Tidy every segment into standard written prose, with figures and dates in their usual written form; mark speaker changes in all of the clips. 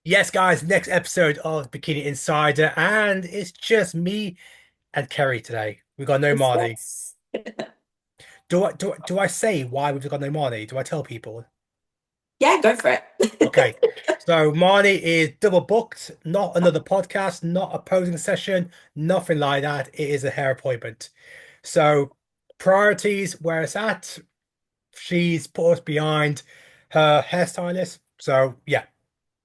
Speaker 1: Yes, guys, next episode of Bikini Insider, and it's just me and Kerry today. We got no
Speaker 2: Yes,
Speaker 1: Marnie.
Speaker 2: yes.
Speaker 1: Do I say why we've got no Marnie? Do I tell people?
Speaker 2: Yeah, go for
Speaker 1: Okay,
Speaker 2: it.
Speaker 1: so Marnie is double booked, not another podcast, not a posing session, nothing like that. It is a hair appointment. So priorities where it's at, she's put us behind her hairstylist. So yeah,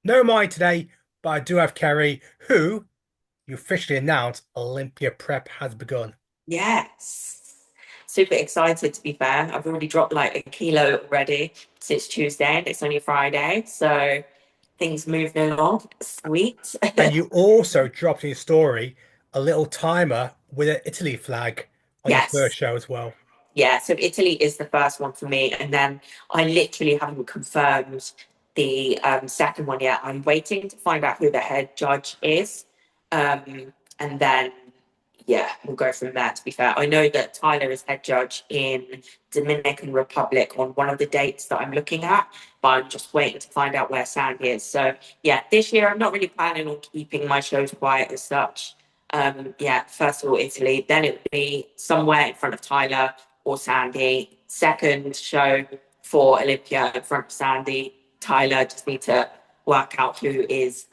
Speaker 1: no Marnie today, but I do have Kerry, who you officially announced Olympia prep has begun.
Speaker 2: Yes. Super excited to be fair. I've already dropped like a kilo already since Tuesday and it's only Friday. So things moving along. Sweet.
Speaker 1: And you also dropped in your story a little timer with an Italy flag on your first
Speaker 2: Yes.
Speaker 1: show as well.
Speaker 2: Yeah. So Italy is the first one for me. And then I literally haven't confirmed the second one yet. I'm waiting to find out who the head judge is. And then yeah, we'll go from there, to be fair. I know that Tyler is head judge in Dominican Republic on one of the dates that I'm looking at, but I'm just waiting to find out where Sandy is. So yeah, this year I'm not really planning on keeping my shows quiet as such. Yeah, first of all Italy, then it would be somewhere in front of Tyler or Sandy. Second show for Olympia in front of Sandy. Tyler, just need to work out who is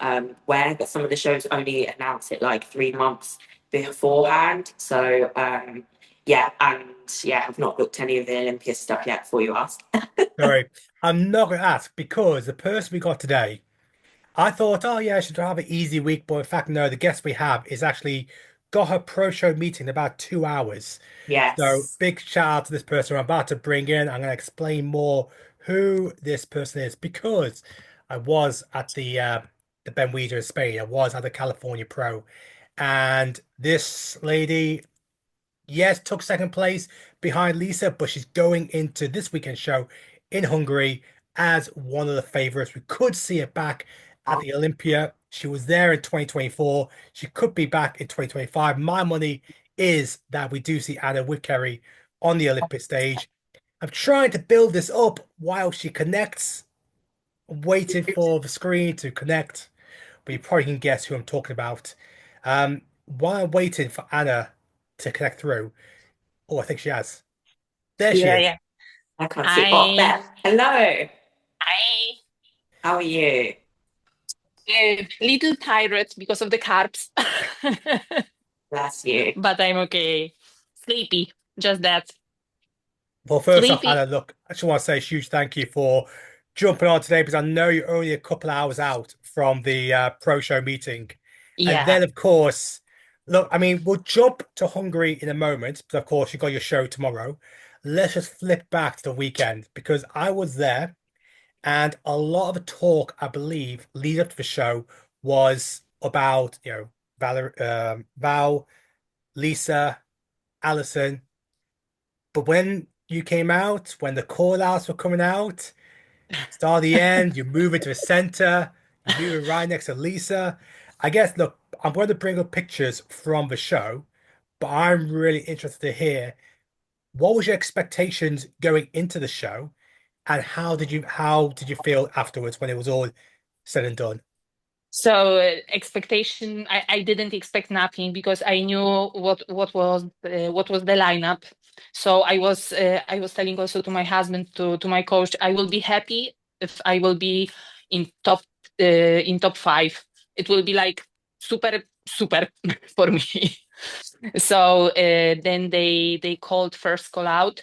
Speaker 2: where, but some of the shows only announce it like 3 months beforehand. So yeah, and yeah, I've not booked any of the Olympia stuff yet before you ask.
Speaker 1: Sorry, I'm not going to ask because the person we got today, I thought, oh yeah, I should have an easy week, but in fact, no, the guest we have is actually got her pro show meeting in about 2 hours. So
Speaker 2: Yes.
Speaker 1: big shout out to this person I'm about to bring in. I'm going to explain more who this person is because I was at the Ben Weider Spain. I was at the California Pro, and this lady, yes, took second place behind Lisa, but she's going into this weekend show in Hungary as one of the favorites. We could see it back at the Olympia. She was there in 2024. She could be back in 2025. My money is that we do see Anna with Kerry on the Olympic stage. I'm trying to build this up while she connects. I'm waiting for the screen to connect, but you probably can guess who I'm talking about. While I'm waiting for Anna to connect through, oh, I think she has. There she
Speaker 3: Yeah,
Speaker 1: is.
Speaker 3: yeah.
Speaker 2: I can't see. Oh,
Speaker 3: I,
Speaker 2: Beth. Hello.
Speaker 3: I,
Speaker 2: How are you?
Speaker 3: little tired because of the carbs,
Speaker 2: Bless you.
Speaker 3: but I'm okay. Sleepy, just that.
Speaker 1: Well, first off,
Speaker 3: Sleepy.
Speaker 1: Anna, look, I just want to say a huge thank you for jumping on today because I know you're only a couple hours out from the pro show meeting. And
Speaker 3: Yeah.
Speaker 1: then, of course, look, I mean, we'll jump to Hungary in a moment, but of course, you got your show tomorrow. Let's just flip back to the weekend because I was there and a lot of the talk, I believe, lead up to the show was about, Val, Lisa, Allison. But when you came out, when the call outs were coming out, start the end, you move it to the center, you move it right next to Lisa. I guess, look, I'm going to bring up pictures from the show, but I'm really interested to hear what was your expectations going into the show, and how did you feel afterwards when it was all said and done?
Speaker 3: So expectation, I didn't expect nothing because I knew what was the lineup. So I was telling also to my husband, to my coach, I will be happy if I will be in top five. It will be like super super for me. So then they called first call out,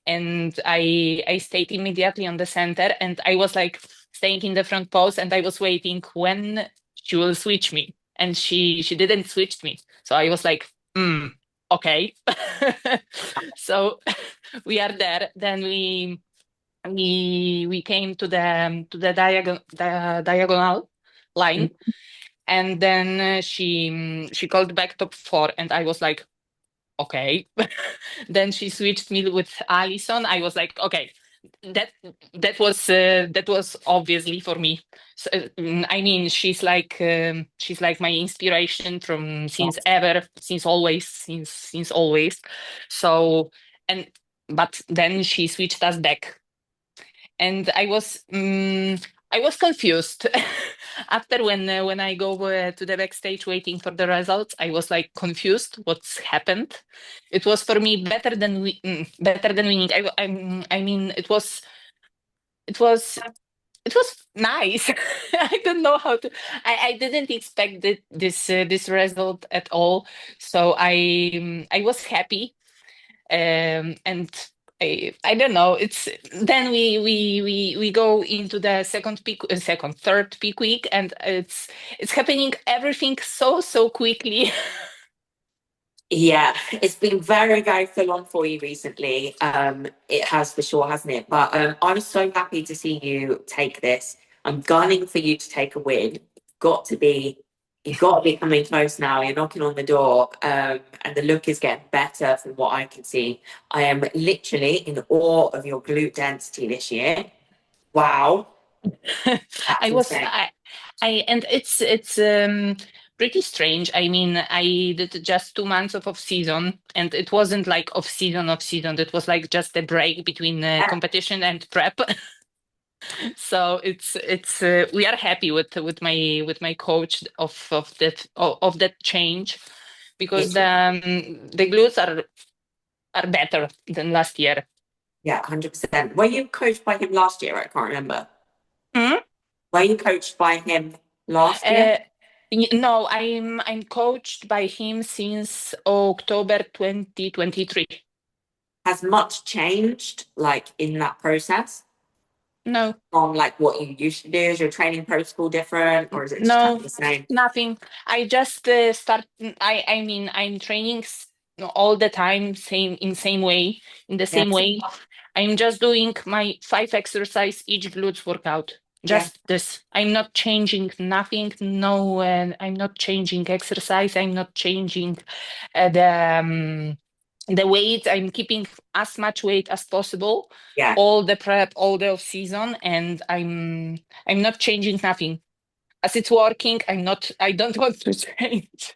Speaker 3: and I stayed immediately on the center, and I was like staying in the front post, and I was waiting when she will switch me, and she didn't switch me. So I was like, okay. So we are there. Then we came to the diagonal line, and then she called back top four, and I was like, okay. Then she switched me with Allison. I was like, okay, that that was obviously for me. So, I mean, she's like my inspiration from since ever, since always, since always. So and but then she switched us back, and I was confused. After when I go to the backstage waiting for the results, I was like confused. What's happened? It was for me better than winning. I mean, it was it was nice. I don't know how to. I didn't expect this result at all. So I was happy. And I don't know. It's then we go into the third peak week, and it's happening everything so quickly.
Speaker 2: Yeah, it's been very, very full on for you recently. It has for sure, hasn't it? But I'm so happy to see you take this. I'm gunning for you to take a win. You've got to be coming close now. You're knocking on the door, and the look is getting better from what I can see. I am literally in awe of your glute density this year. Wow, that's
Speaker 3: I was
Speaker 2: insane.
Speaker 3: and it's pretty strange. I mean, I did just 2 months of off season, and it wasn't like off season. It was like just a break between competition and prep. So it's we are happy with my coach of that change, because the glutes are better than last year.
Speaker 2: Yeah, 100%. Were you coached by him last year? I can't remember.
Speaker 3: Hmm?
Speaker 2: Were you coached by him last year?
Speaker 3: No, I'm coached by him since October 2023.
Speaker 2: Has much changed, like in that process,
Speaker 3: No,
Speaker 2: from like what you used to do? Is your training protocol different, or is it just kind
Speaker 3: no,
Speaker 2: of the same?
Speaker 3: nothing. I just start. I mean, I'm training all the time, same way, in the
Speaker 2: Yeah,
Speaker 3: same way. I'm just doing my 5 exercise each glutes workout.
Speaker 2: yeah,
Speaker 3: Just this. I'm not changing nothing. No, I'm not changing exercise. I'm not changing the weight. I'm keeping as much weight as possible.
Speaker 2: yeah,
Speaker 3: All the prep, all the off season, and I'm not changing nothing. As it's working, I don't want to change.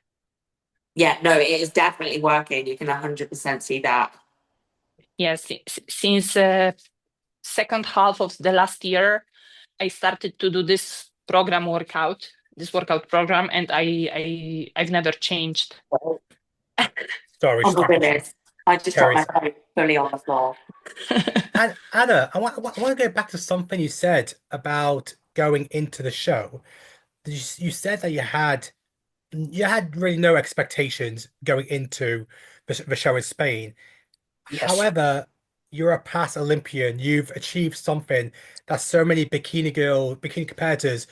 Speaker 2: yeah. No, it is definitely working. You can 100% see that.
Speaker 3: Yes, since second half of the last year, I started to do this this workout program, and I've never changed.
Speaker 1: Sorry,
Speaker 2: Oh
Speaker 1: just
Speaker 2: my goodness. I just dropped
Speaker 1: Terry.
Speaker 2: my phone fully on the floor.
Speaker 1: And Anna, I want to go back to something you said about going into the show. You said that you had really no expectations going into the show in Spain.
Speaker 3: Yes.
Speaker 1: However, you're a past Olympian. You've achieved something that so many bikini competitors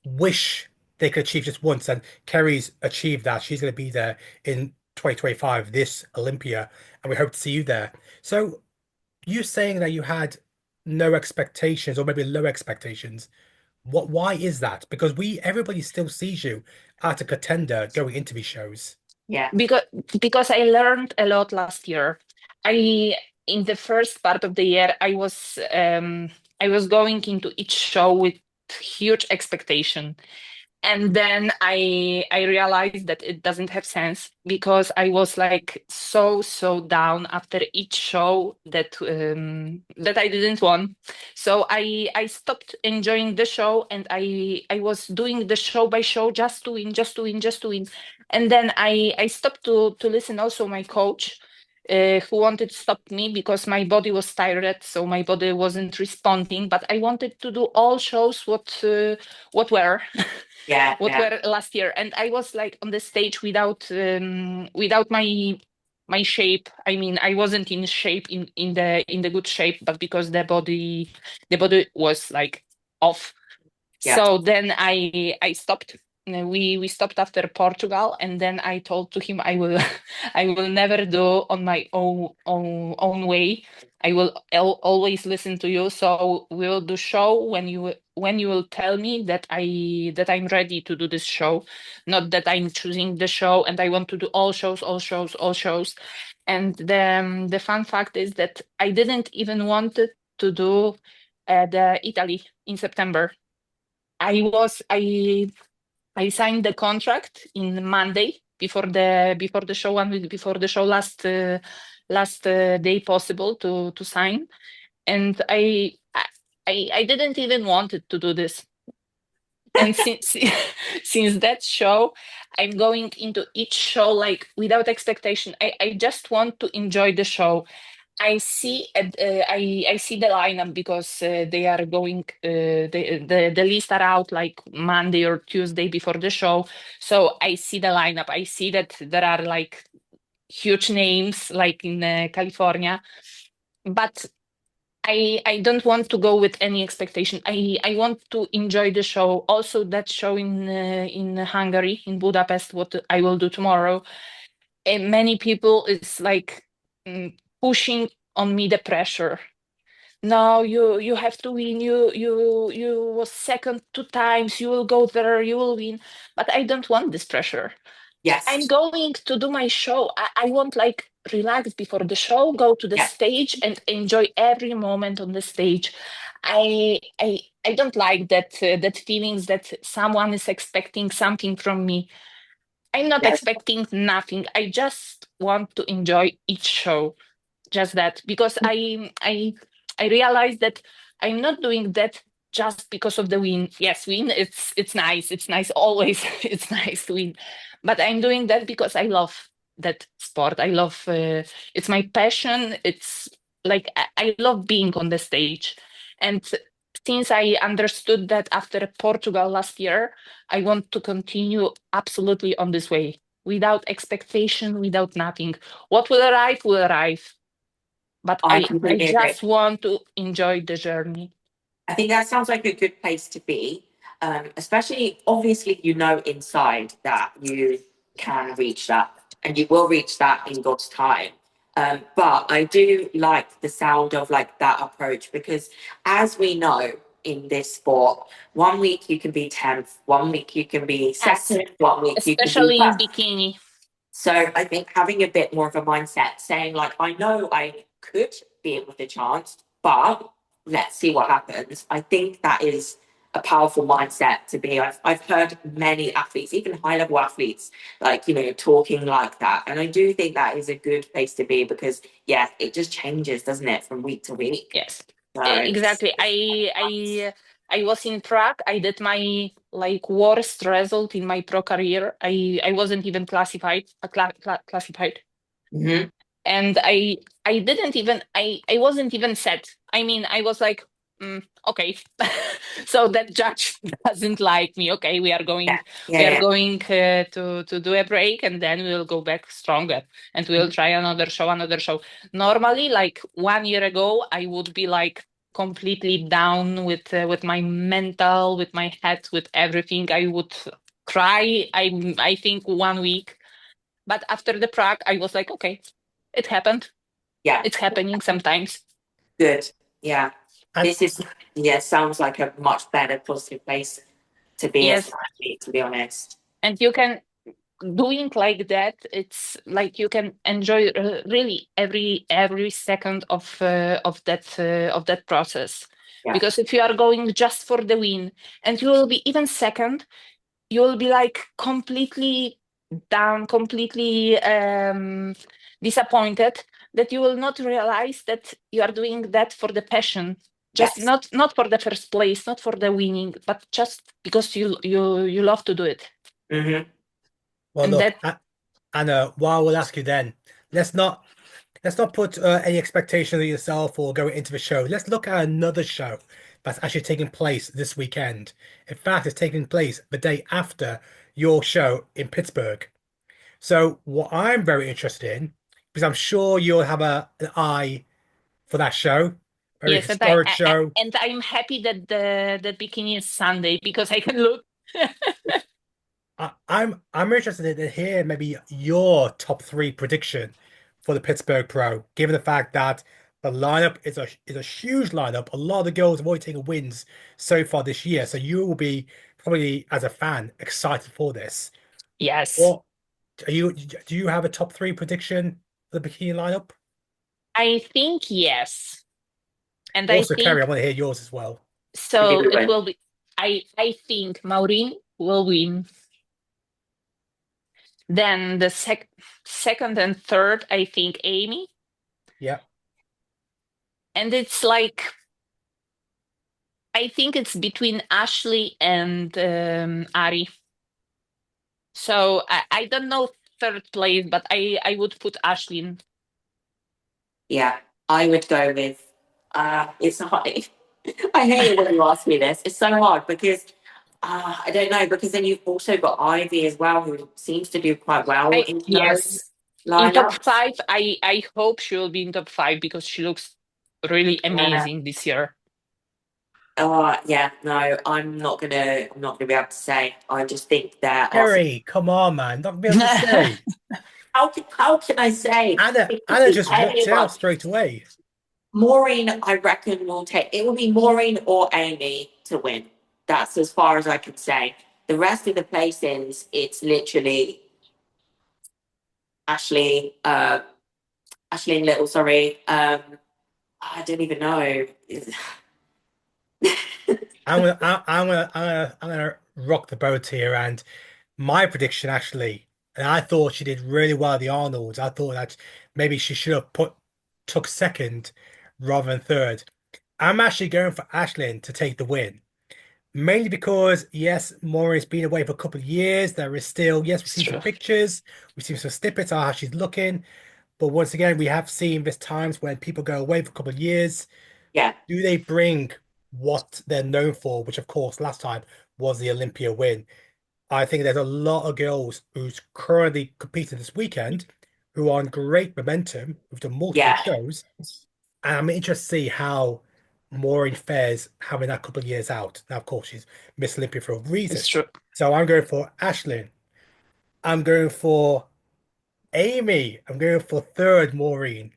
Speaker 1: wish they could achieve just once. And Kerry's achieved that. She's going to be there in 2025, this Olympia, and we hope to see you there. So, you saying that you had no expectations or maybe low expectations, why is that? Because everybody still sees you as a contender going into these shows.
Speaker 2: Yeah,
Speaker 3: because because I learned a lot last year. I In the first part of the year, I was going into each show with huge expectation, and then I realized that it doesn't have sense, because I was like so down after each show that I didn't won. So I stopped enjoying the show, and I was doing the show by show, just to win, just to win, just to win. And then I stopped to listen also my coach, who wanted to stop me because my body was tired, so my body wasn't responding. But I wanted to do all shows what were
Speaker 2: yeah,
Speaker 3: what
Speaker 2: yeah,
Speaker 3: were last year, and I was like on the stage without my shape. I mean, I wasn't in shape, in the good shape, but because the body was like off.
Speaker 2: yeah,
Speaker 3: So then I stopped. We stopped after Portugal, and then I told to him, I will I will never do on my own way. I will always listen to you. So we'll do show when you will tell me that I'm ready to do this show, not that I'm choosing the show and I want to do all shows, all shows, all shows. And the fun fact is that I didn't even want to do the Italy in September. I signed the contract in Monday before the show, 1 week before the show, last day possible to sign, and I didn't even wanted to do this. And since since that show, I'm going into each show like without expectation. I just want to enjoy the show. I see the lineup because they are going the list are out like Monday or Tuesday before the show. So I see the lineup. I see that there are like huge names like in California, but I don't want to go with any expectation. I want to enjoy the show. Also, that show in Hungary, in Budapest, what I will do tomorrow. And many people is like pushing on me the pressure. No, you have to win. You was second 2 times. You will go there. You will win. But I don't want this pressure. I'm
Speaker 2: Yes.
Speaker 3: going to do my show. I want like relax before the show, go to the
Speaker 2: Yeah.
Speaker 3: stage and enjoy every moment on the stage. I don't like that feelings that someone is expecting something from me. I'm not
Speaker 2: Yeah.
Speaker 3: expecting nothing. I just want to enjoy each show. Just that because I realized that I'm not doing that just because of the win. Yes, win, it's nice. It's nice always. It's nice to win. But I'm doing that because I love that sport. I love it's my passion. It's like I love being on the stage. And since I understood that after Portugal last year, I want to continue absolutely on this way without expectation, without nothing. What will arrive. But
Speaker 2: I
Speaker 3: I
Speaker 2: completely agree.
Speaker 3: just want to enjoy the journey.
Speaker 2: I think that sounds like a good place to be. Especially, obviously, you know inside that you can reach that and you will reach that in God's time. But I do like the sound of like that approach because, as we know in this sport, 1 week you can be 10th, 1 week you can be
Speaker 3: Yes,
Speaker 2: second, 1 week you can be
Speaker 3: especially in
Speaker 2: first.
Speaker 3: bikini.
Speaker 2: So I think having a bit more of a mindset saying, like, I know I could be with a chance, but let's see what happens. I think that is a powerful mindset to be. I've heard many athletes, even high level athletes, like, talking like that. And I do think that is a good place to be because, yeah, it just changes, doesn't it, from week to week?
Speaker 3: Yes,
Speaker 2: So,
Speaker 3: exactly. I was in Prague. I did my like worst result in my pro career. I wasn't even classified.
Speaker 2: mhm,
Speaker 3: And I didn't even I wasn't even sad. I mean, I was like, okay. So that judge doesn't like me. Okay, we are
Speaker 2: yeah,
Speaker 3: going
Speaker 2: yeah,
Speaker 3: we are
Speaker 2: yeah.
Speaker 3: going to do a break, and then we'll go back stronger, and we'll try another show. Normally, like 1 year ago, I would be like completely down with my mental, with my head, with everything. I would cry. I think 1 week, but after the Prague, I was like, okay, it happened.
Speaker 2: Yeah,
Speaker 3: It's happening sometimes.
Speaker 2: good. Yeah.
Speaker 1: And
Speaker 2: This is, yeah, sounds like a much better, positive place to be as
Speaker 3: Yes.
Speaker 2: an athlete, to be honest.
Speaker 3: And you can doing like that. It's like you can enjoy really every second of that process.
Speaker 2: Yeah.
Speaker 3: Because if you are going just for the win and you will be even second, you will be like completely down, completely disappointed that you will not realize that you are doing that for the passion, just
Speaker 2: Yes.
Speaker 3: not for the first place, not for the winning, but just because you love to do it.
Speaker 2: Hmm.
Speaker 1: well,
Speaker 3: And
Speaker 1: look,
Speaker 3: that
Speaker 1: Anna, what I will ask you then, let's not let's not put any expectation on yourself or going into the show. Let's look at another show that's actually taking place this weekend. In fact, it's taking place the day after your show in Pittsburgh. So, what I'm very interested in, because I'm sure you'll have an eye for that show, very
Speaker 3: yes,
Speaker 1: historic show.
Speaker 3: and I'm happy that the bikini is Sunday because I can look.
Speaker 1: I'm interested to hear maybe your top three prediction for the Pittsburgh Pro, given the fact that the lineup is a huge lineup. A lot of the girls have already taken wins so far this year, so you will be probably as a fan excited for this.
Speaker 3: Yes,
Speaker 1: What do you have a top three prediction for the bikini lineup?
Speaker 3: I think yes, and I
Speaker 1: Also, Kerry, I
Speaker 3: think
Speaker 1: want to hear yours as well.
Speaker 2: I think
Speaker 3: so.
Speaker 2: we
Speaker 3: It
Speaker 2: win.
Speaker 3: will be. I think Maureen will win. Then the second and third, I think Amy,
Speaker 1: Yeah.
Speaker 3: and it's like I think it's between Ashley and Ari. So I don't know third place, but I would put Ashley in.
Speaker 2: Yeah, I would go with. It's hard. I hate it when you ask me this. It's so hard because I don't know, because then you've also got Ivy as well, who seems to do quite well
Speaker 3: I
Speaker 2: in those
Speaker 3: yes, in top
Speaker 2: lineups.
Speaker 3: five. I hope she will be in top five because she looks really
Speaker 2: Yeah.
Speaker 3: amazing this year.
Speaker 2: Yeah, no, I'm not gonna be able to say. I just think there are some.
Speaker 1: Harry, come on, man. Not gonna be able to say.
Speaker 2: How can I say? It could
Speaker 1: Anna
Speaker 2: be
Speaker 1: just rocked it
Speaker 2: anyone.
Speaker 1: out straight away.
Speaker 2: Maureen, I reckon will take. It will be Maureen or Amy to win. That's as far as I can say. The rest of the placings, it's literally Ashley, Ashley and Little. Sorry, I don't even know.
Speaker 1: I'm gonna rock the boat here, and my prediction actually, and I thought she did really well at the Arnolds. I thought that maybe she should have took second rather than third. I'm actually going for Ashlyn to take the win. Mainly because, yes, Maureen's been away for a couple of years. There is still, yes, we've
Speaker 3: It's
Speaker 1: seen some
Speaker 3: true.
Speaker 1: pictures, we've seen some snippets of how she's looking. But once again, we have seen this times when people go away for a couple of years.
Speaker 2: Yeah,
Speaker 1: Do they bring what they're known for, which of course last time was the Olympia win? I think there's a lot of girls who's currently competing this weekend who are on great momentum with the multiple
Speaker 2: yeah,
Speaker 1: shows. And I'm interested to see how Maureen fares having that couple of years out. Now, of course, she's Miss Olympia for a reason.
Speaker 3: It's true.
Speaker 1: So I'm going for Ashlyn. I'm going for Amy. I'm going for third Maureen.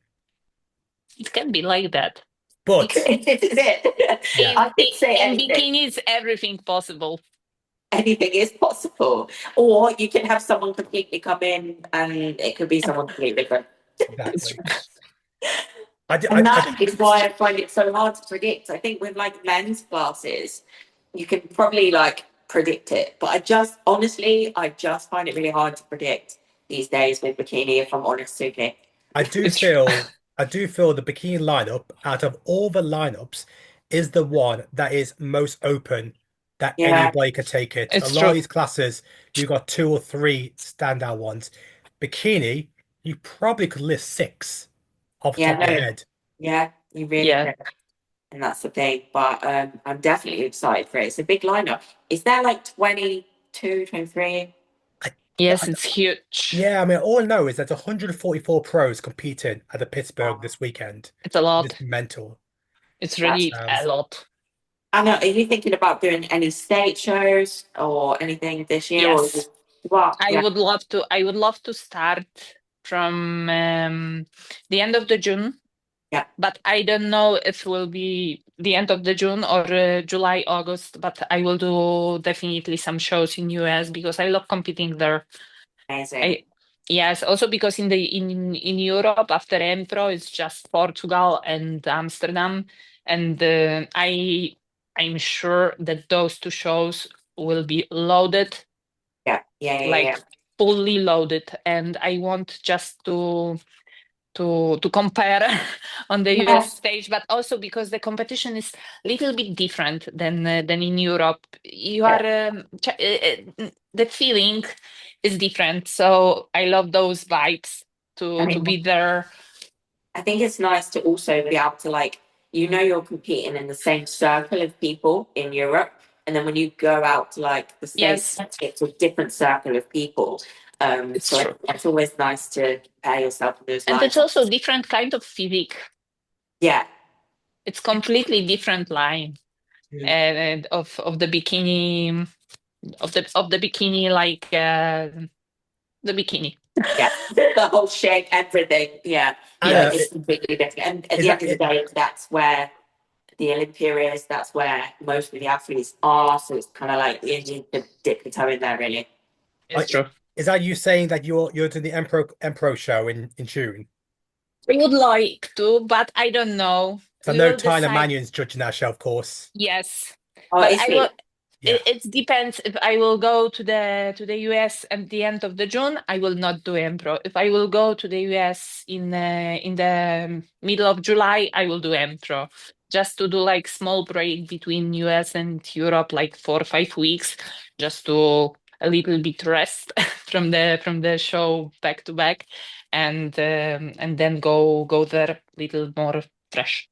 Speaker 3: It can be like that.
Speaker 1: But
Speaker 2: this is it.
Speaker 1: yeah,
Speaker 2: I could say
Speaker 3: In
Speaker 2: anything.
Speaker 3: bikinis, everything possible.
Speaker 2: Anything is possible, or you can have someone completely come in, and it could be someone completely different.
Speaker 3: It's
Speaker 1: exactly.
Speaker 3: true.
Speaker 2: And that is why I find it so hard to predict. I think with like men's classes, you can probably like predict it, but I just find it really hard to predict these days with bikini. If I'm honest, Suki.
Speaker 1: I do
Speaker 3: It's true.
Speaker 1: feel I do feel the bikini lineup out of all the lineups is the one that is most open that
Speaker 2: Yeah,
Speaker 1: anybody could take it. A
Speaker 3: It's
Speaker 1: lot of
Speaker 3: true.
Speaker 1: these classes, you got two or three standout ones. Bikini, you probably could list six off the
Speaker 2: yeah,
Speaker 1: top of your
Speaker 2: no,
Speaker 1: head.
Speaker 2: yeah, you really
Speaker 3: Yeah.
Speaker 2: can, and that's the thing. But I'm definitely excited for it. It's a big lineup. Is there like 22, 23?
Speaker 1: I,
Speaker 3: Yes,
Speaker 1: I-
Speaker 3: it's huge.
Speaker 1: yeah, I mean, all I know is there's 144 pros competing at the Pittsburgh
Speaker 2: Wow,
Speaker 1: this weekend.
Speaker 3: It's a
Speaker 1: It's
Speaker 3: lot.
Speaker 1: mental.
Speaker 3: It's
Speaker 2: that's.
Speaker 3: really
Speaker 1: Um,
Speaker 3: a lot.
Speaker 2: Anna, are you thinking about doing any state shows or anything this year, or
Speaker 3: Yes.
Speaker 2: just well,
Speaker 3: I
Speaker 2: yeah,
Speaker 3: would love to. I would love to start from the end of the June,
Speaker 2: yeah,
Speaker 3: but I don't know if it will be the end of the June or July, August. But I will do definitely some shows in US because I love competing there.
Speaker 2: amazing.
Speaker 3: I yes, also because in Europe after Empro it's just Portugal and Amsterdam, and I'm sure that those two shows will be loaded,
Speaker 2: Yeah, yeah, yeah, yeah.
Speaker 3: like fully loaded, and I want just to compare on the
Speaker 2: Yeah,
Speaker 3: US stage, but also because the competition is a little bit different than in Europe. You
Speaker 2: yeah.
Speaker 3: are the feeling is different, so I love those vibes
Speaker 2: I
Speaker 3: to
Speaker 2: mean,
Speaker 3: be there.
Speaker 2: I think it's nice to also be able to like, you're competing in the same circle of people in Europe, and then when you go out to like the States,
Speaker 3: Yes,
Speaker 2: it's a different circle of people.
Speaker 3: it's
Speaker 2: So
Speaker 3: true,
Speaker 2: it's always nice to compare yourself to those
Speaker 3: and it's also
Speaker 2: lineups.
Speaker 3: different kind of physique.
Speaker 2: Yeah,
Speaker 3: It's completely different line and of the bikini of the bikini like the bikini.
Speaker 2: yeah, the whole shape, everything. Yeah, no,
Speaker 3: Yes.
Speaker 1: Anna,
Speaker 2: it's completely different. And at
Speaker 1: is
Speaker 2: the end
Speaker 1: that
Speaker 2: of the
Speaker 1: it?
Speaker 2: day, that's where the Olympia is. That's where most of the athletes are. So it's kind of like you need to dip your toe in there, really.
Speaker 3: It's true.
Speaker 1: Is that you saying that you're doing the Emperor show in June?
Speaker 3: I would like to, but I don't know.
Speaker 1: So
Speaker 3: We
Speaker 1: no
Speaker 3: will
Speaker 1: Tyler
Speaker 3: decide.
Speaker 1: Manion's judging that show, of course.
Speaker 3: Yes,
Speaker 2: Oh,
Speaker 3: but
Speaker 2: is
Speaker 3: I will.
Speaker 2: he?
Speaker 1: Yeah.
Speaker 3: It depends if I will go to the US at the end of the June. I will not do Empro. If I will go to the US in the middle of July, I will do Empro. just to do like small break between US and Europe, like 4 or 5 weeks, just to a little bit rest from the show back to back, and then go there a little more fresh.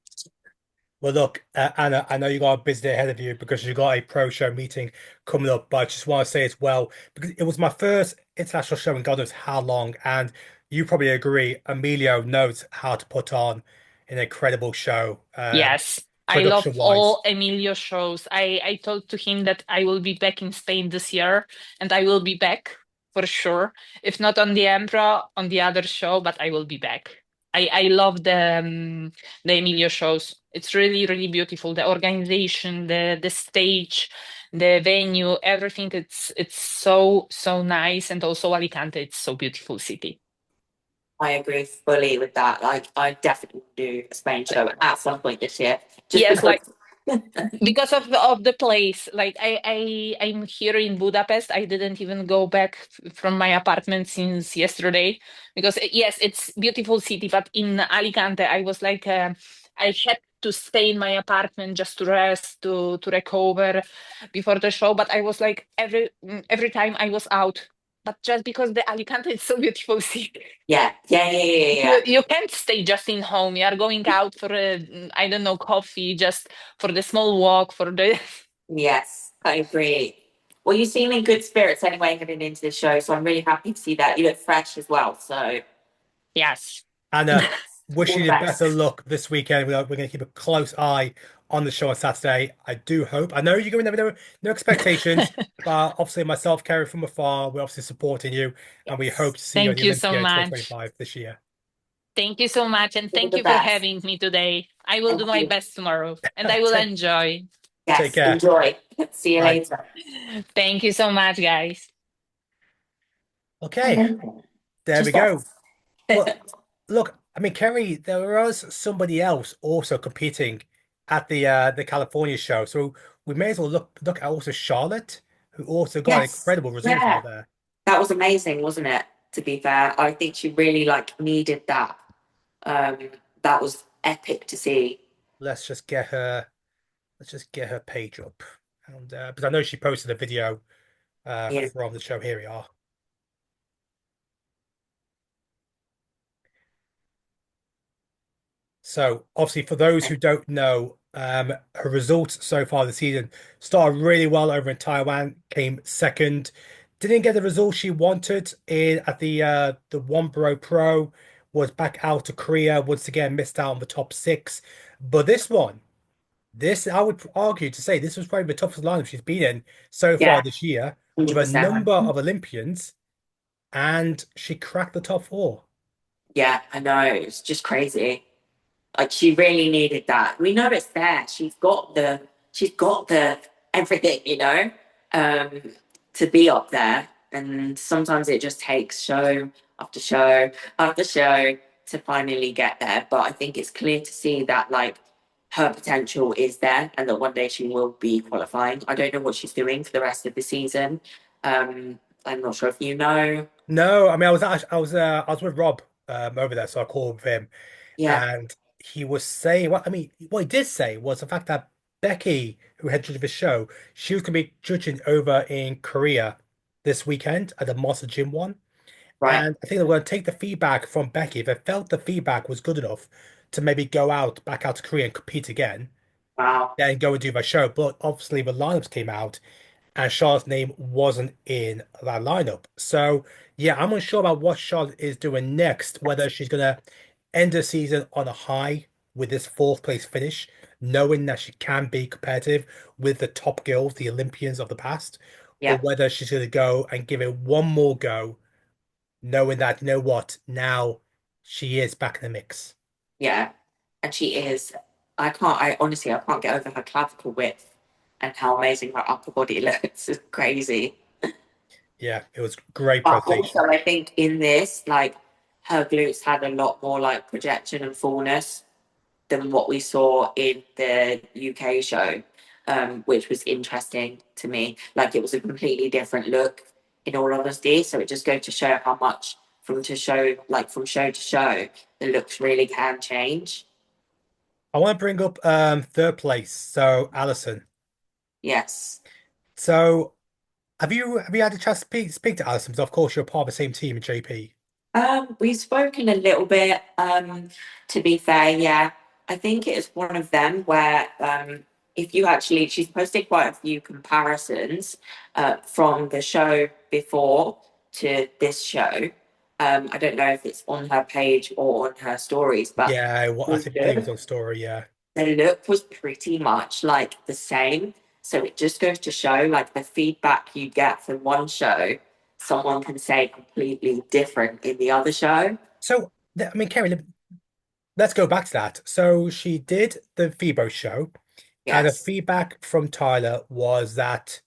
Speaker 1: Well, look, Anna, I know you got a busy day ahead of you because you got a pro show meeting coming up, but I just want to say as well, because it was my first international show in God knows how long, and you probably agree, Emilio knows how to put on an incredible show,
Speaker 3: Yes, I love
Speaker 1: production-wise.
Speaker 3: all Emilio shows. I told to him that I will be back in Spain this year, and I will be back for sure. If not on the Emperor, on the other show, but I will be back. I love the Emilio shows. It's really really beautiful. The organization, the stage, the venue, everything. It's so so nice, and also Alicante. It's so beautiful city.
Speaker 2: I agree fully with that. Like, I definitely will do a Spain show at some point this year, just
Speaker 3: Yes,
Speaker 2: because.
Speaker 3: because of the place. Like I'm here in Budapest. I didn't even go back from my apartment since yesterday because yes, it's beautiful city, but in Alicante I was like I had to stay in my apartment just to rest, to recover before the show. But I was like every time I was out, but just because the Alicante is so beautiful city.
Speaker 2: Yeah, yeah, yeah, yeah, yeah.
Speaker 3: You can't stay just in home. You are going out for a, I don't know, coffee, just for the small walk, for the
Speaker 2: Yes, I agree. Well, you seem in good spirits anyway heading into the show, so I'm really happy to see that. You look fresh as well, so
Speaker 3: yes.
Speaker 1: Anna,
Speaker 2: all
Speaker 1: wishing
Speaker 2: the
Speaker 1: you better
Speaker 2: best.
Speaker 1: luck this weekend. We're going to keep a close eye on the show on Saturday. I do hope. I know you're going to have no expectations, but obviously myself, Kerry from afar, we're obviously supporting you, and we hope
Speaker 2: Yes,
Speaker 1: to see you at
Speaker 3: Thank
Speaker 1: the
Speaker 3: you so
Speaker 1: Olympia in
Speaker 3: much.
Speaker 1: 2025 this year.
Speaker 3: Thank you so much, and
Speaker 2: all
Speaker 3: thank
Speaker 2: the
Speaker 3: you for
Speaker 2: best.
Speaker 3: having me today. I will do
Speaker 2: Thank
Speaker 3: my
Speaker 2: you.
Speaker 3: best tomorrow, and I will
Speaker 1: Take,
Speaker 3: enjoy.
Speaker 1: take
Speaker 2: Yes,
Speaker 1: care.
Speaker 2: enjoy. See you
Speaker 1: Bye.
Speaker 2: later.
Speaker 3: Thank you so much, guys.
Speaker 1: Okay, there we
Speaker 2: Just that.
Speaker 1: go. Well, look, I mean, Kerry, there was somebody else also competing at the California show, so we may as well look at also Charlotte, who also got an
Speaker 2: Yes,
Speaker 1: incredible result
Speaker 2: yeah.
Speaker 1: out there.
Speaker 2: That was amazing, wasn't it? To be fair, I think she really like needed that. Um, that was epic to see.
Speaker 1: Let's just get her. Let's just get her page up, and because I know she posted a video
Speaker 2: Yeah,
Speaker 1: from the show. Here we are. So obviously, for those who don't know, her results so far this season started really well over in Taiwan, came second, didn't get the result she wanted in at the One Pro, was back out to Korea once again, missed out on the top six. But this one, this I would argue to say this was probably the toughest lineup she's been in so far
Speaker 2: yeah,
Speaker 1: this year, with a
Speaker 2: 100%.
Speaker 1: number of Olympians, and she cracked the top four.
Speaker 2: Yeah, I know. It's just crazy. Like, she really needed that. We know it's there. She's got the everything, um, to be up there. And sometimes it just takes show after show after show to finally get there. But I think it's clear to see that like her potential is there and that one day she will be qualifying. I don't know what she's doing for the rest of the season. I'm not sure if you know.
Speaker 1: No, I mean I was with Rob over there, so I called with him,
Speaker 2: Yeah,
Speaker 1: and he was saying what he did say was the fact that Becky, who had judged the show, she was going to be judging over in Korea this weekend at the Monster Gym one,
Speaker 2: right.
Speaker 1: and I think they were going to take the feedback from Becky. If they felt the feedback was good enough to maybe go back out to Korea and compete again,
Speaker 2: Wow.
Speaker 1: then go and do my show. But obviously the lineups came out and Charlotte's name wasn't in that lineup. So yeah, I'm unsure about what Charlotte is doing next, whether she's gonna end the season on a high with this fourth place finish, knowing that she can be competitive with the top girls, the Olympians of the past, or
Speaker 2: Yeah.
Speaker 1: whether she's gonna go and give it one more go, knowing that, you know what, now she is back in the mix.
Speaker 2: Yeah, and she is. I honestly, I can't get over her clavicle width and how amazing her upper body looks. It's crazy.
Speaker 1: Yeah, it was great
Speaker 2: But also,
Speaker 1: presentation.
Speaker 2: I think in this, like, her glutes had a lot more like projection and fullness than what we saw in the UK show, which was interesting to me. Like, it was a completely different look, in all honesty. So it just goes to show how much from show to show, the looks really can change.
Speaker 1: I want to bring up third place. So Alison.
Speaker 2: Yes.
Speaker 1: So have you had a chance to speak to Alison? Because of course you're part of the same team in JP.
Speaker 2: We've spoken a little bit, to be fair, yeah. I think it's one of them where if you actually, she's posted quite a few comparisons from the show before to this show. I don't know if it's on her page or on her stories, but
Speaker 1: Yeah, I
Speaker 2: the
Speaker 1: think believe it's
Speaker 2: look,
Speaker 1: on story. Yeah.
Speaker 2: the look was pretty much like the same. So it just goes to show like the feedback you get from one show, someone can say completely different in the other show.
Speaker 1: So I mean, Kerry, let's go back to that. So she did the FIBO show, and the
Speaker 2: Yes,
Speaker 1: feedback from Tyler was that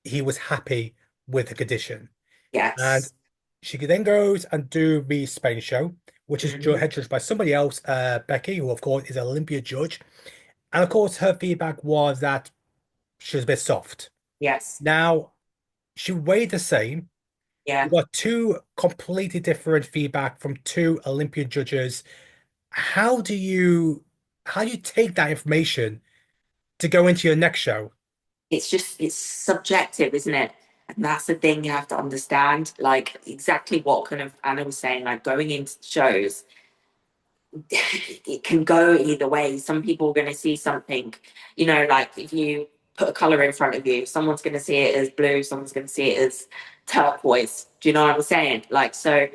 Speaker 1: he was happy with the condition. And
Speaker 2: yes.
Speaker 1: she then goes and do the Spain show, which is
Speaker 2: Mhm.
Speaker 1: head judged by somebody else, Becky, who of course is an Olympia judge. And of course, her feedback was that she was a bit soft.
Speaker 2: Yes,
Speaker 1: Now, she weighed the same. We
Speaker 2: yeah.
Speaker 1: got two completely different feedback from two Olympian judges. How do you how do you take that information to go into your next show?
Speaker 2: It's subjective, isn't it? And that's the thing you have to understand. Like exactly what kind of Anna was saying, like going into shows, it can go either way. Some people are going to see something, like if you put a color in front of you, someone's going to see it as blue, someone's going to see it as turquoise. Do you know what I'm saying? Like, so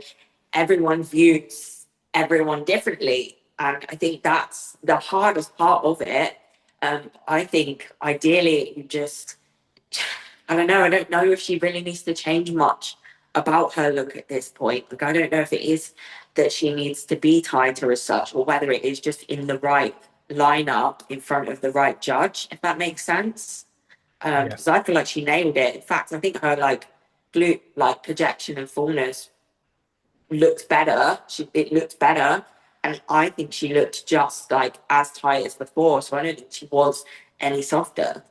Speaker 2: everyone views everyone differently. And I think that's the hardest part of it. I think ideally you just, I don't know. I don't know if she really needs to change much about her look at this point. Like, I don't know if it is that she needs to be tighter as such, or whether it is just in the right lineup in front of the right judge, if that makes sense.
Speaker 1: Yeah.
Speaker 2: Because I feel like she nailed it. In fact, I think her like glute like projection and fullness looked better. It looked better, and I think she looked just like as tight as before. So I don't think she was any softer.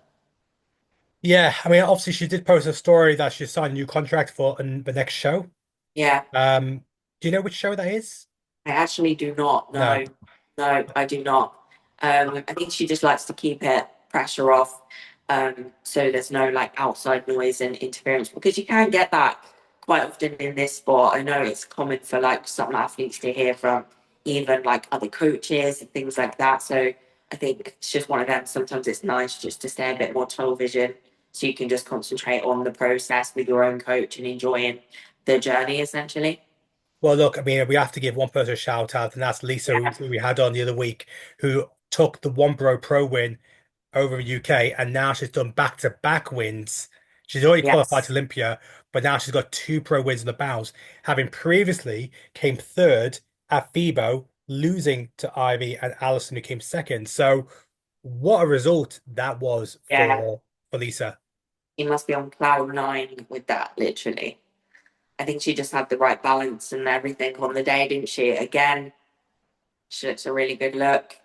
Speaker 1: Yeah, I mean, obviously she did post a story that she signed a new contract for the next show.
Speaker 2: Yeah.
Speaker 1: Um, do you know which show that is?
Speaker 2: I actually do not.
Speaker 1: No.
Speaker 2: No, no, I do not. I think she just likes to keep it pressure off, so there's no like outside noise and interference because you can get that quite often in this sport. I know it's common for like some athletes to hear from even like other coaches and things like that. So I think it's just one of them. Sometimes it's nice just to stay a bit more tunnel vision so you can just concentrate on the process with your own coach and enjoying the journey essentially.
Speaker 1: Well, look, I mean, we have to give one person a shout out, and that's Lisa,
Speaker 2: Yeah.
Speaker 1: who we had on the other week, who took the One Bro Pro win over in the UK, and now she's done back-to-back wins. She's already qualified to
Speaker 2: Yes.
Speaker 1: Olympia, but now she's got two pro wins in the bounce, having previously came third at FIBO, losing to Ivy and Allison, who came second. So, what a result that was
Speaker 2: Yeah.
Speaker 1: for Lisa.
Speaker 2: He must be on cloud nine with that, literally. I think she just had the right balance and everything on the day, didn't she? Again, she looks a really good look.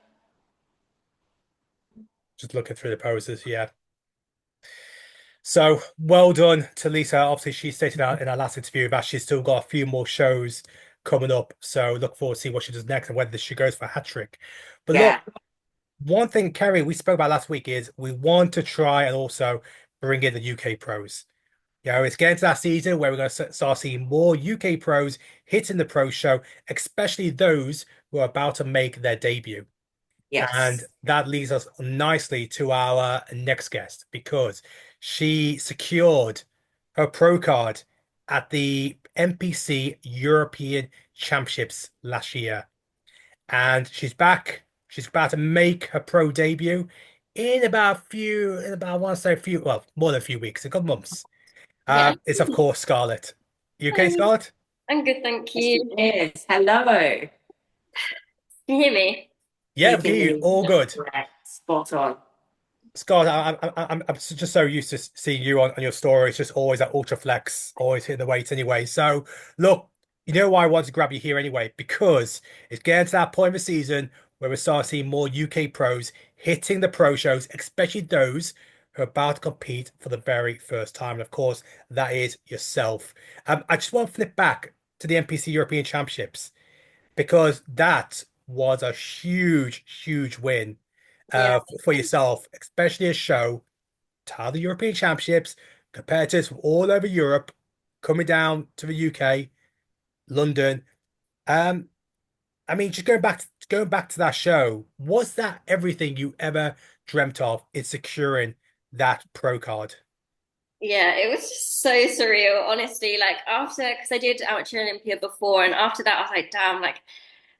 Speaker 1: Just looking through the poses, yeah. So well done to Lisa. Obviously, she stated out in our last interview that she's still got a few more shows coming up. So look forward to see what she does next and whether she goes for a hat trick. But look,
Speaker 2: Yeah,
Speaker 1: one thing, Kerry, we spoke about last week is we want to try and also bring in the UK pros. It's getting to that season where we're going to start seeing more UK pros hitting the pro show, especially those who are about to make their debut. And
Speaker 2: yes.
Speaker 1: that leads us nicely to our next guest because she secured her pro card at the NPC European Championships last year. And she's back. She's about to make her pro debut in about, I want to say a few, well, more than a few weeks, a couple months.
Speaker 4: Yeah.
Speaker 1: It's of course Scarlett. You okay,
Speaker 4: Hi.
Speaker 1: Scarlett?
Speaker 4: I'm good, thank
Speaker 2: Yes, she
Speaker 4: you.
Speaker 2: is. Hello.
Speaker 4: Can you hear me?
Speaker 1: Yeah,
Speaker 2: We
Speaker 1: we can
Speaker 2: can
Speaker 1: hear you.
Speaker 2: hear
Speaker 1: All
Speaker 2: you.
Speaker 1: good.
Speaker 2: Correct. Spot on.
Speaker 1: Scott, I'm just so used to seeing you on your story. It's just always that ultra flex, always hitting the weights anyway. So look, you know why I wanted to grab you here anyway, because it's getting to that point of the season where we start seeing more UK pros hitting the pro shows, especially those who are about to compete for the very first time. And of course, that is yourself. I just want to flip back to the NPC European Championships because that was a huge win
Speaker 4: Yeah.
Speaker 1: for yourself, especially a show, title the European Championships, competitors from all over Europe coming down to the UK, London. Um, I mean, just going back to that show, was that everything you ever dreamt of in securing that pro card?
Speaker 4: Yeah, it was just so surreal, honestly. Like after, because I did amateur Olympia before, and after that, I was like, damn, like.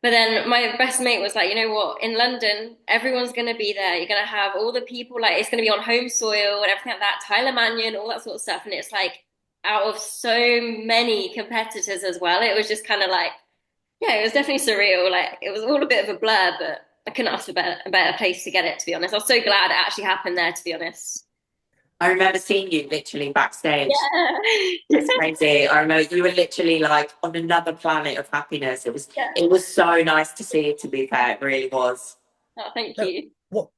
Speaker 4: But then my best mate was like, you know what? In London, everyone's gonna be there. You're gonna have all the people, like it's gonna be on home soil and everything like that. Tyler Mannion, all that sort of stuff, and it's like out of so many competitors as well. It was just kind of like, yeah, it was definitely surreal. Like it was all a bit of a blur, but I couldn't ask for a better place to get it. To be honest, I was so glad it actually happened there. To be honest.
Speaker 2: I remember seeing you literally backstage.
Speaker 4: Yeah.
Speaker 2: It's crazy. I remember you were literally like on another planet of happiness.
Speaker 4: Yeah.
Speaker 2: It was so nice to see, to be fair. It really was.
Speaker 4: Oh, thank
Speaker 1: No,
Speaker 4: you.
Speaker 1: what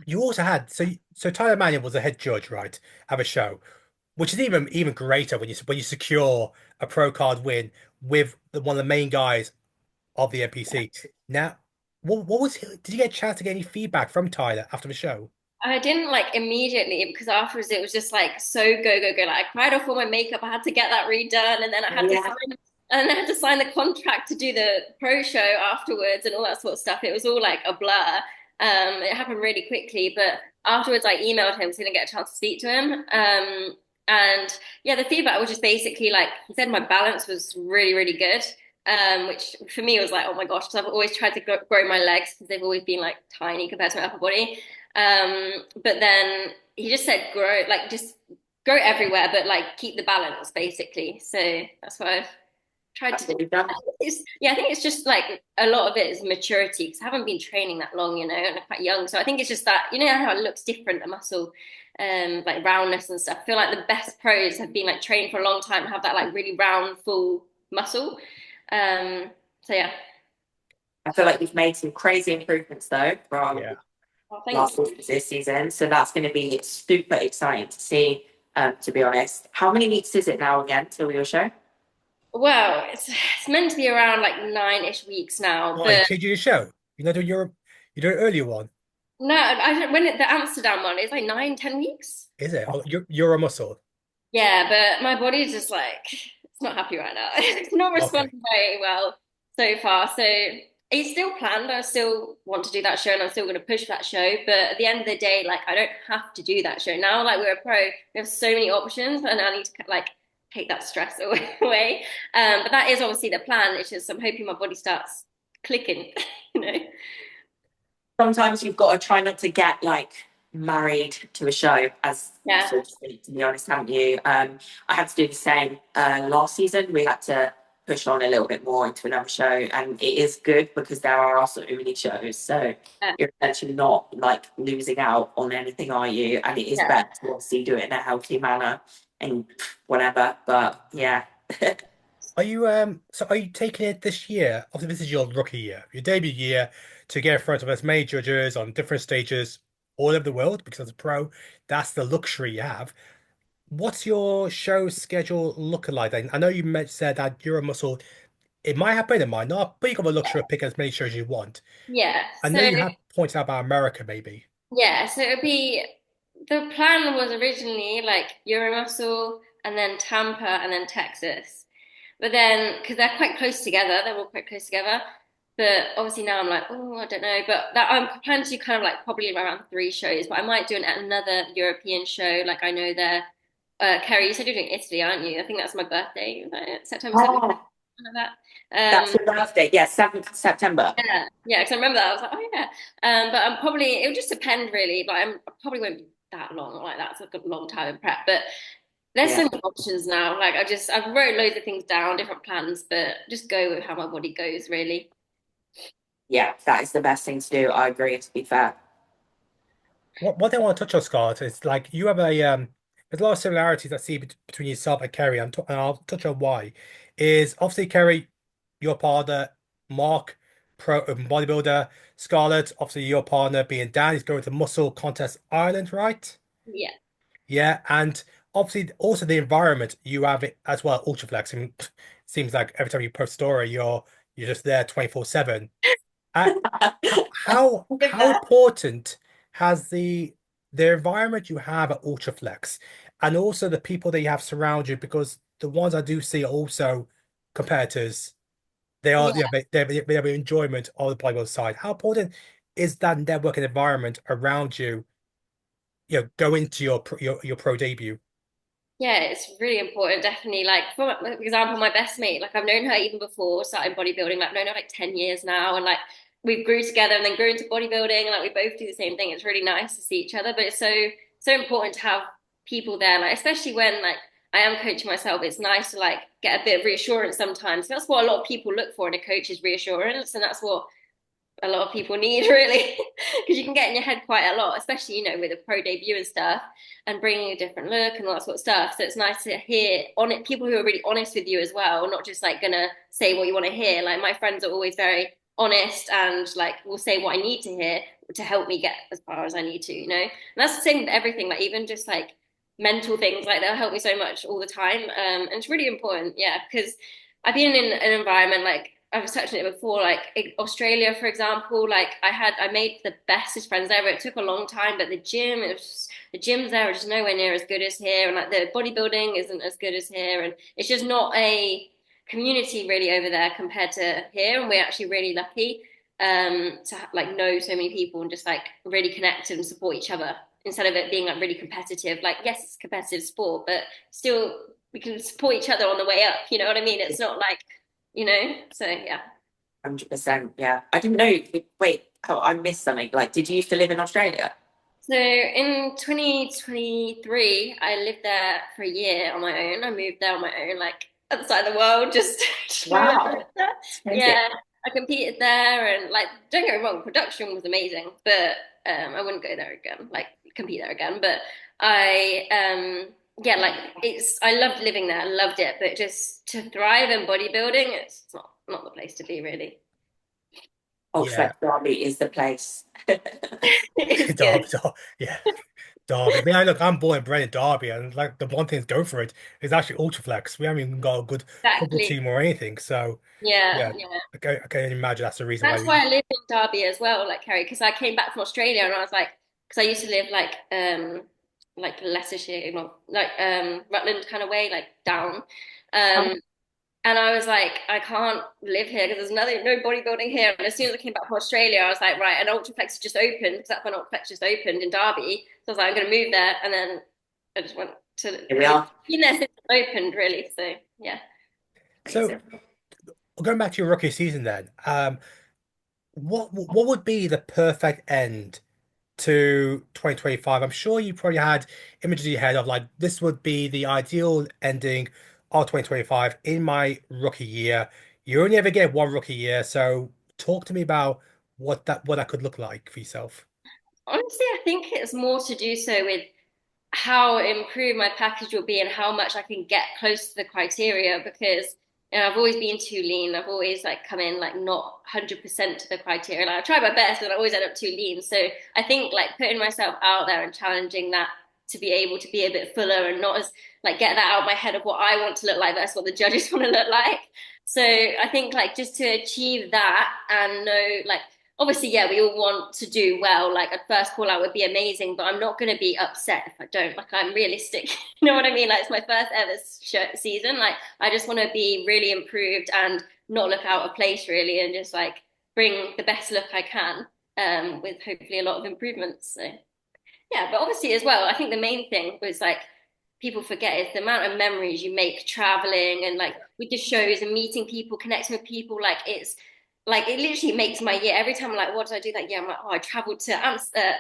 Speaker 1: you also had, so Tyler Mannion was a head judge, right, of a show, which is even greater when you secure a pro card win with one of the main guys of the NPC. Now, what was did you get a chance to get any feedback from Tyler after the show?
Speaker 4: I didn't like immediately because afterwards it was just like so go. Like I cried off all my makeup. I had to get that redone, and then
Speaker 2: Yeah.
Speaker 4: I had to sign the contract to do the pro show afterwards and all that sort of stuff. It was all like a blur. It happened really quickly, but afterwards I emailed him so I didn't get a chance to speak to him. And yeah, the feedback was just basically like he said my balance was really good. Which for me was like, oh my gosh, because I've always tried to grow my legs because they've always been like tiny compared to my upper body. But then he just said grow, like just grow everywhere, but like keep the balance basically. So that's what I've tried
Speaker 2: That's
Speaker 4: to do.
Speaker 2: what you've done.
Speaker 4: Yeah, I think it's just like a lot of it is maturity because I haven't been training that long, and I'm quite young. So I think it's just that, how it looks different, the muscle, like roundness and stuff. I feel like the best pros have been like training for a long time, have that like really round, full muscle. So yeah.
Speaker 2: I feel like you've made some crazy improvements though from
Speaker 1: Yeah.
Speaker 4: Well, thank
Speaker 2: last
Speaker 4: you.
Speaker 2: season to this season. So that's going to be super exciting to see, to be honest. How many weeks is it now again till your show?
Speaker 4: Well, it's meant to be around like 9-ish weeks now,
Speaker 1: Oh, you
Speaker 4: but
Speaker 1: changed your show. You're not doing Europe. You're doing an earlier one.
Speaker 4: no, the Amsterdam one is like 9-10 weeks.
Speaker 1: Is it? Oh, you're a muscle.
Speaker 4: Yeah, but my body's just like it's not happy right now. It's not
Speaker 1: Okay.
Speaker 4: responding very well so far. So it's still planned. I still want to do that show, and I'm still going to push that show. But at the end of the day, like I don't have to do that show now. Like we're a pro, we have so many options, and I need to like take that stress away. But that is obviously the plan. It's just I'm hoping my body starts clicking. You know.
Speaker 2: Sometimes you've got to try not to get like married to a show, as
Speaker 4: Yeah.
Speaker 2: so to speak, to be honest, haven't you? I had to do the same last season. We had to push on a little bit more into another show, and it is good because there are so many shows. So
Speaker 4: Yeah.
Speaker 2: you're actually not like losing out on anything, are you? And it is
Speaker 4: Yeah.
Speaker 2: better to obviously do it in a healthy manner and whatever. But yeah.
Speaker 1: Are you taking it this year? Obviously, this is your rookie year, your debut year, to get in front of as many judges on different stages all over the world, because as a pro, that's the luxury you have. What's your show schedule looking like then? I know said that you're a muscle. It might happen, it might not, but you got the luxury of picking as many shows you want.
Speaker 4: Yeah.
Speaker 1: I know
Speaker 4: So
Speaker 1: you have pointed out about America, maybe.
Speaker 4: yeah, so it'd be the plan was originally like Euromuscle and then Tampa and then Texas. But then because they're quite close together, they're all quite close together. But obviously now I'm like, oh, I don't know. But that I'm planning to do kind of like probably around 3 shows, but I might do another European show. Like I know they're Kerry, you said you're doing Italy, aren't you? I think that's my birthday, is that it? September 7th,
Speaker 2: Oh,
Speaker 4: something like that.
Speaker 2: that's your birthday. Yeah, 7th September.
Speaker 4: Yeah, because I remember that. I was like, oh yeah. But I'm probably it would just depend really. But I probably won't be that long. Like that's like a long time in prep. But there's so
Speaker 2: Yeah.
Speaker 4: many options now. Like I wrote loads of things down, different plans, but just go with how my body goes really.
Speaker 2: Yeah, that is the best thing to do. I agree, to be fair.
Speaker 1: What thing I want to touch on, Scarlett, is like you have there's a lot of similarities I see between yourself and Kerry, and I'll touch on why. Is obviously Kerry, your partner, Mark, pro bodybuilder, Scarlett, obviously your partner being Dan, he's going to Muscle Contest Ireland, right?
Speaker 4: Yeah.
Speaker 1: Yeah, and obviously also the environment you have it as well, Ultraflex. I mean, seems like every time you post a story, you're just there 24/7. Uh, how important has the environment you have at Ultraflex and also the people that you have surround you, because the ones I do see are also competitors. They are,
Speaker 4: Yeah.
Speaker 1: yeah, they have enjoyment of the volleyball side. How important is that networking environment around you, go into your pro debut?
Speaker 4: Yeah, it's really important, definitely. Like, for example, my best mate, like I've known her even before starting bodybuilding, like I've known her like 10 years now, and like we grew together and then grew into bodybuilding, and like we both do the same thing. It's really nice to see each other, but it's so important to have people there, like especially when like I am coaching myself, it's nice to like get a bit of reassurance sometimes. That's what a lot of people look for in a coach is reassurance, and that's what a lot of people need really because you can get in your head quite a lot, especially with a pro debut and stuff, and bringing a different look and all that sort of stuff. So it's nice to hear on it people who are really honest with you as well, not just like gonna say what you want to hear. Like my friends are always very honest and like will say what I need to hear to help me get as far as I need to, and that's the same with everything, like even just like mental things, like they'll help me so much all the time. And it's really important, yeah, because I've been in an environment like I was touching it before, like in Australia, for example, like I made the bestest friends ever. It took a long time, but the gyms there are just nowhere near as good as here. And like the bodybuilding isn't as good as here. And it's just not a community really over there compared to here. And we're actually really lucky to like know so many people and just like really connect and support each other instead of it being like really competitive. Like, yes, it's a competitive sport, but still we can support each other on the way up. You know what I mean? It's not like, so yeah.
Speaker 2: 100%. Yeah. I didn't know. Wait, oh, I missed something. Like, did you used to live in Australia?
Speaker 4: So in 2023, I lived there for a year on my own. I moved there on my own, like other side of the world, just
Speaker 2: Wow.
Speaker 4: yeah. I competed there, and like don't get me wrong, production was amazing, but I wouldn't go there again, like compete there again. But I yeah, like I loved living there, I loved it, but just to thrive in bodybuilding, it's not the place to be really.
Speaker 1: Yeah.
Speaker 2: Ultra Derby is the place.
Speaker 4: It's
Speaker 1: Derby,
Speaker 4: good.
Speaker 1: yeah. Derby. I mean, look, I'm born and bred in Derby, and like the one thing to go for it is actually Ultraflex. We haven't even got a good football
Speaker 4: Exactly.
Speaker 1: team or anything. So,
Speaker 4: Yeah,
Speaker 1: yeah,
Speaker 4: yeah.
Speaker 1: I can imagine that's the reason why
Speaker 4: That's
Speaker 1: you.
Speaker 4: why I lived in Derby as well, like Kerry, because I came back from Australia and I was like, because I used to live like Leicestershire, like Rutland kind of way, like down. Um, and I was like, I can't live here because no bodybuilding here. And as soon as I came back from Australia, I was like, right, an Ultraflex just opened because that's when Ultraflex just opened in Derby. So I was like, I'm going to move there, and then I just went to.
Speaker 2: Here we are.
Speaker 4: Been there since it opened, really. So yeah.
Speaker 1: So, going back to your rookie season, then, what would be the perfect end to 2025? I'm sure you probably had images in your head of like this would be the ideal ending of 2025 in my rookie year. You only ever get one rookie year, so talk to me about what that could look like for yourself.
Speaker 4: Honestly, I think it's more to do so with how improved my package will be and how much I can get close to the criteria because I've always been too lean. I've always like come in like not 100% to the criteria. Like I try my best, but I always end up too lean. So I think like putting myself out there and challenging that to be able to be a bit fuller and not as like get that out of my head of what I want to look like versus what the judges want to look like. So I think like just to achieve that and know like obviously, yeah, we all want to do well. Like a first call out would be amazing, but I'm not going to be upset if I don't. Like I'm realistic. You know what I mean? Like it's my first ever season. Like I just want to be really improved and not look out of place really, and just like bring the best look I can with hopefully a lot of improvements. So yeah, but obviously as well, I think the main thing was like people forget is the amount of memories you make traveling and like with the shows and meeting people, connecting with people. Like it's like it literally makes my year. Every time I'm like, what did I do that year? I'm like, oh, I traveled to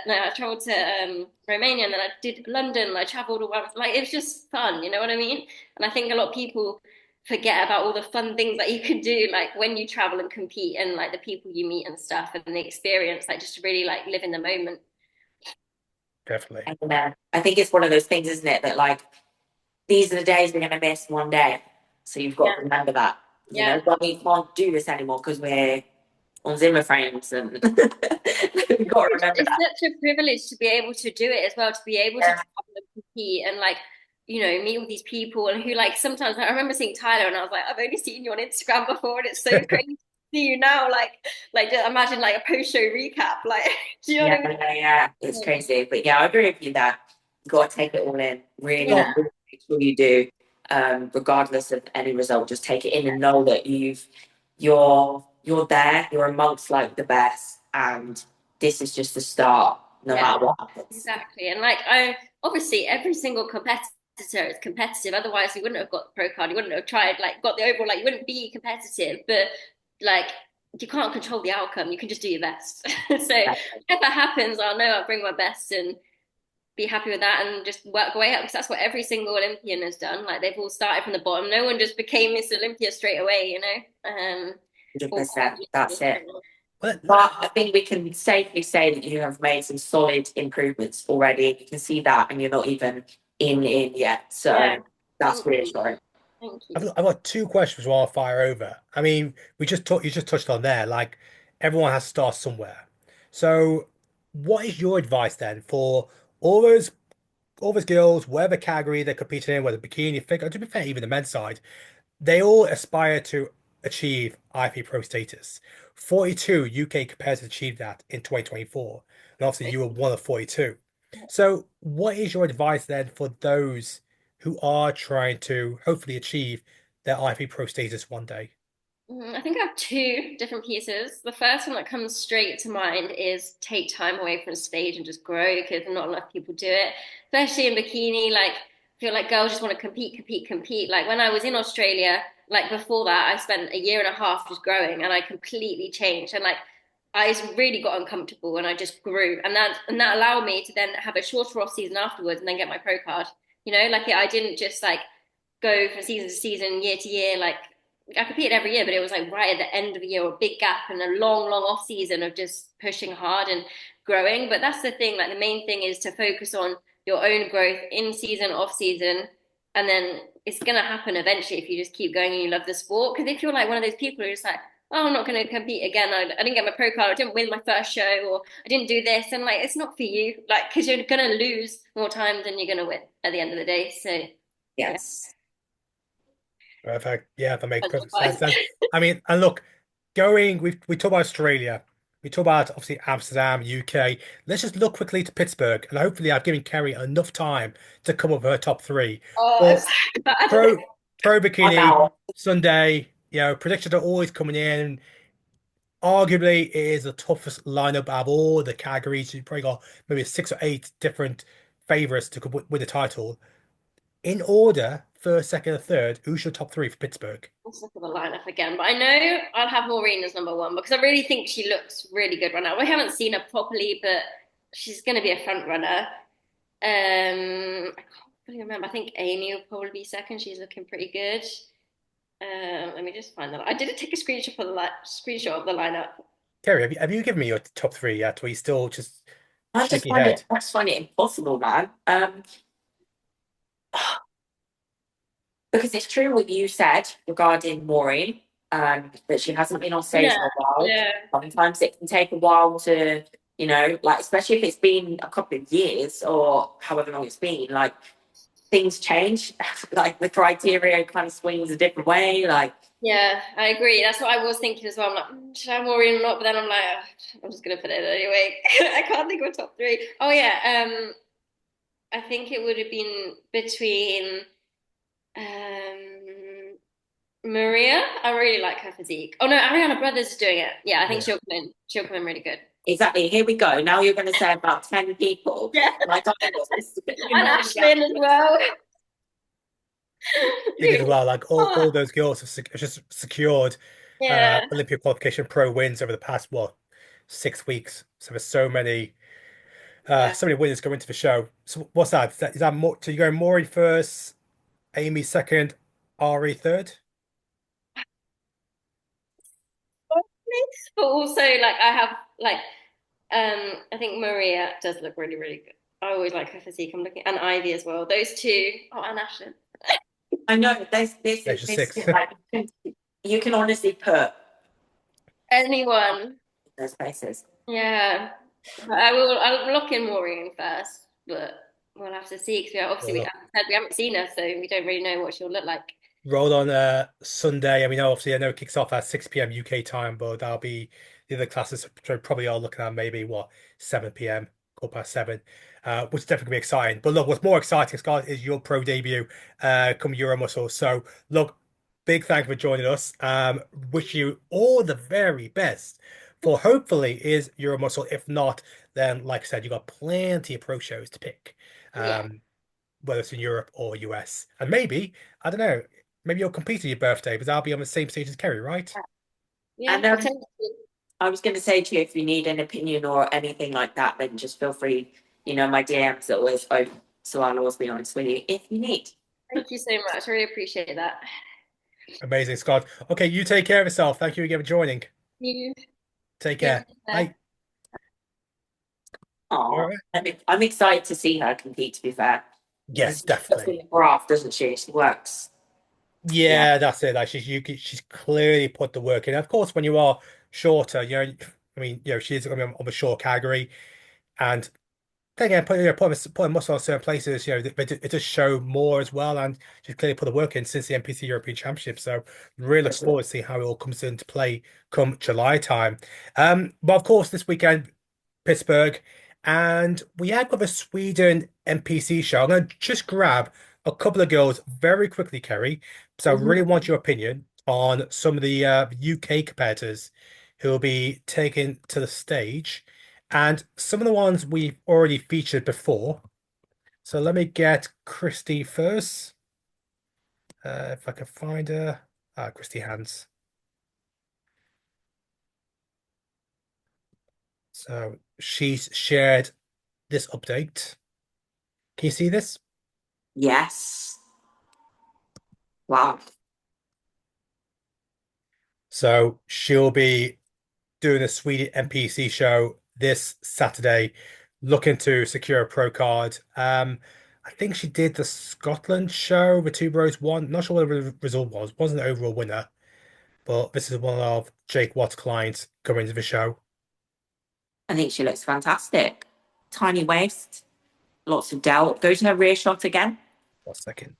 Speaker 4: no, I traveled to Romania, and then I did London, and I traveled around. Like it's just fun, you know what I mean? And I think a lot of people forget about all the fun things that you can do, like when you travel and compete, and like the people you meet and stuff, and the experience, like just to really like live in the moment.
Speaker 1: Definitely.
Speaker 2: And I think it's one of those things, isn't it, that like these are the days we're going to miss one day. So you've got
Speaker 4: Yeah.
Speaker 2: to remember that.
Speaker 4: Yeah.
Speaker 2: But we can't do this anymore because we're on Zimmer frames and we've got to remember
Speaker 4: It's
Speaker 2: that.
Speaker 4: such a privilege to be able to do it as well, to be able to travel and compete and like, meet with these people and who like sometimes I remember seeing Tyler and I was like, I've only seen you on Instagram before and it's so crazy to see you now, like just imagine like a post-show recap, like do you know what I mean?
Speaker 2: Yeah, it's crazy. But yeah, I agree with you that you got to take it all in. Really,
Speaker 4: Yeah.
Speaker 2: really make sure you do, regardless of any result. Just take it in and know that you're there. You're amongst like the best, and this is just the start. No matter what happens.
Speaker 4: Exactly. And like I obviously every single competitor is competitive. Otherwise, you wouldn't have got the pro card. You wouldn't have tried like got the overall. Like you wouldn't be competitive. But like you can't control the outcome. You can just do your best. So if that happens, I'll know I'll bring my best and be happy with that and just work way up because that's what every single Olympian has done. Like they've all started from the bottom. No one just became Miss Olympia straight away, you know.
Speaker 2: 100%. That's it.
Speaker 1: But
Speaker 2: I think we can safely say that you have made some solid improvements already. You can see that, and you're not even in yet. So that's reassuring.
Speaker 4: Thank you.
Speaker 1: I've got two questions while I fire over. I mean, you just touched on there, like everyone has to start somewhere. So, what is your advice then for all those girls, whatever category they're competing in, whether bikini, figure, to be fair, even the men's side, they all aspire to achieve IFBB Pro status. 42 UK competitors achieved that in 2024, and obviously you were one of 42. So, what is your advice then for those who are trying to hopefully achieve their IFBB Pro status one day?
Speaker 4: I think I have two different pieces. The first one that comes straight to mind is take time away from stage and just grow because not enough people do it, especially in bikini. Like, I feel like girls just want to compete, compete, compete. Like when I was in Australia, like before that, I spent a year and a half just growing and I completely changed. And like, I really got uncomfortable and I just grew. And that allowed me to then have a shorter off season afterwards and then get my pro card. You know, like I didn't just like go from season to season, year to year, like I competed every year, but it was like right at the end of the year, a big gap and a long, long off season of just pushing hard and growing. But that's the thing, like the main thing is to focus on your own growth in season, off season, and then it's gonna happen eventually if you just keep going and you love the sport. Because if you're like one of those people who are just like, oh, I'm not gonna compete again. I didn't get my pro card. I didn't win my first show, or I didn't do this, and like it's not for you. Like because you're gonna lose more times than you're gonna win at the end of the day. So
Speaker 2: Yes.
Speaker 1: Perfect. Yeah, that makes perfect
Speaker 4: advice.
Speaker 1: sense. And I mean, and look, we talk about Australia, we talk about obviously Amsterdam, UK. Let's just look quickly to Pittsburgh, and hopefully I've given Kerry enough time to come up with her top three.
Speaker 4: Oh,
Speaker 1: But
Speaker 4: it's so bad.
Speaker 1: pro bikini
Speaker 2: Wow.
Speaker 1: Sunday, predictions are always coming in. Arguably, it is the toughest lineup out of all the categories. You've probably got maybe 6 or 8 different favorites to win the title. In order, first, second, and third, who's your top three for Pittsburgh?
Speaker 4: Let's look at the lineup again. But I know I'll have Maureen as number one because I really think she looks really good right now. We haven't seen her properly, but she's going to be a front runner. I can't really remember. I think Amy will probably be second. She's looking pretty good. Let me just find that. I did take a screenshot of the lineup.
Speaker 1: Kerry, have you given me your top three yet? Or are you still just
Speaker 2: I just
Speaker 1: shaking your head?
Speaker 2: find it impossible, man. Because it's true what you said regarding Maureen, that she hasn't been on stage for a while.
Speaker 4: Yeah.
Speaker 2: Sometimes it can take a while to, like especially if it's been a couple of years or however long it's been, like things change. Like the criteria kind of swings a different way. Like
Speaker 4: Yeah, I agree. That's what I was thinking as well. I'm like, should I have Maureen or not? But then I'm like, I'm just gonna put it in anyway. I can't think of a top three. Oh yeah, I think it would have been between Maria. I really like her physique. Oh no, Ariana Brothers is doing it. Yeah, I think she'll come in. She'll come in really good.
Speaker 2: exactly. Here we go. Now you're going to say about 10 people.
Speaker 4: Yeah.
Speaker 2: Like
Speaker 4: And Ashlyn as well.
Speaker 1: Because as well, like all those girls have just secured
Speaker 4: Yeah.
Speaker 1: Olympia qualification pro wins over the past 6 weeks. So there's so many winners going into the show. So what's that? Is that more? So you go Maureen first, Amy second, Ari third.
Speaker 4: But also like I have like I think Maria does look really, really good. I always like her physique. I'm looking and Ivy as well. Those two. Oh, and Ashlyn.
Speaker 2: I know this
Speaker 1: Six.
Speaker 2: like, you can honestly put
Speaker 4: Anyone.
Speaker 2: in those places.
Speaker 4: Yeah. I'll lock in Maureen first, but we'll have to see because we haven't seen her, so we don't really know what she'll look like.
Speaker 1: roll on Sunday. I mean, obviously, I know it kicks off at 6 p.m. UK time, but that'll be the other classes probably are looking at maybe what 7 p.m. quarter past 7, which is definitely gonna be exciting. But look, what's more exciting, Scott, is your pro debut come Euro Muscle. So look, big thank you for joining us. Wish you all the very best for hopefully is Euro Muscle. If not, then like I said, you got plenty of pro shows to pick.
Speaker 4: Yeah.
Speaker 1: Whether it's in Europe or US. And maybe, I don't know, maybe you'll compete on your birthday, but I'll be on the same stage as Kerry, right?
Speaker 4: Yeah,
Speaker 2: And
Speaker 4: potentially.
Speaker 2: I was going to say to you, if you need an opinion or anything like that, then just feel free. You know, my DMs are always open, so I'll always be honest with you if you need.
Speaker 4: Thank you so much. I really appreciate that.
Speaker 1: Amazing, Scott. Okay, you take care of yourself. Thank you again for joining.
Speaker 4: You
Speaker 1: Take
Speaker 4: see you
Speaker 1: care.
Speaker 4: later.
Speaker 1: Bye. All
Speaker 2: Oh,
Speaker 1: right.
Speaker 2: I'm excited to see her compete, to be fair.
Speaker 1: Yes,
Speaker 2: Because she puts in
Speaker 1: definitely.
Speaker 2: the graft, doesn't she? She works. Yeah.
Speaker 1: Yeah, that's it. Like she's clearly put the work in. Of course, when you are shorter, I mean, she's going to be of a short category, and then again, putting muscle on certain places, it does show more as well, and she's clearly put the work in since the NPC European Championships. So really look forward to see how it all comes into play come July time. But of course, this weekend, Pittsburgh, and we have got the Sweden NPC show. I'm going to just grab a couple of girls very quickly, Kerry. So I really want your opinion on some of the UK competitors who will be taken to the stage and some of the ones we've already featured before. So let me get Christy first. If I can find her. Christy Hands. So she's shared this update. Can you see this?
Speaker 2: Yes. Wow.
Speaker 1: So she'll be doing a Sweden NPC show this Saturday, looking to secure a pro card. I think she did the Scotland show, the two bros won. Not sure what the result was. Wasn't an overall winner, but this is one of Jake Watt's clients coming to the show.
Speaker 2: I think she looks fantastic. Tiny waist, lots of delt. Go to her rear shot again.
Speaker 1: 1 second.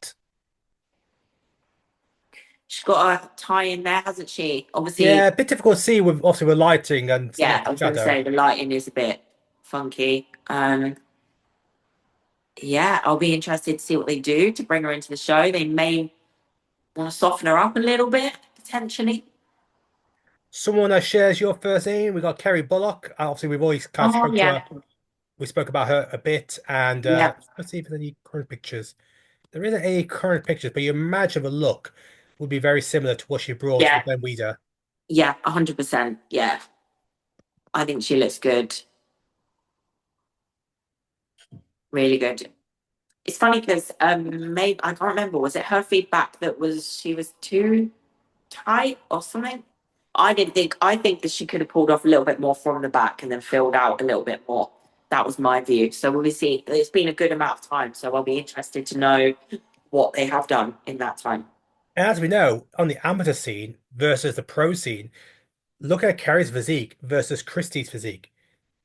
Speaker 2: She's got a tie in there, hasn't she?
Speaker 1: Yeah,
Speaker 2: Obviously,
Speaker 1: a bit difficult to see with obviously with lighting and
Speaker 2: yeah, I was going to
Speaker 1: shadow.
Speaker 2: say the lighting is a bit funky. Yeah, I'll be interested to see what they do to bring her into the show. They may want to soften her up a little bit, potentially.
Speaker 1: Someone that shares your first name, we got Kerry Bullock. Obviously, we've always kind of
Speaker 2: Oh,
Speaker 1: spoke to
Speaker 2: yeah.
Speaker 1: her. We spoke about her a bit, and
Speaker 2: Yeah.
Speaker 1: let's see if there's any current pictures. There isn't any current pictures, but you imagine the look would be very similar to what she brought
Speaker 2: Yeah.
Speaker 1: with Ben Weider.
Speaker 2: Yeah, 100%. Yeah. I think she looks good. Really good. It's funny because maybe I can't remember, was it her feedback that was she was too tight or something? I think that she could have pulled off a little bit more from the back and then filled out a little bit more. That was my view. So we'll see. It's been a good amount of time, so I'll be interested to know what they have done in that time.
Speaker 1: And as we know, on the amateur scene versus the pro scene, look at Kerry's physique versus Christie's physique.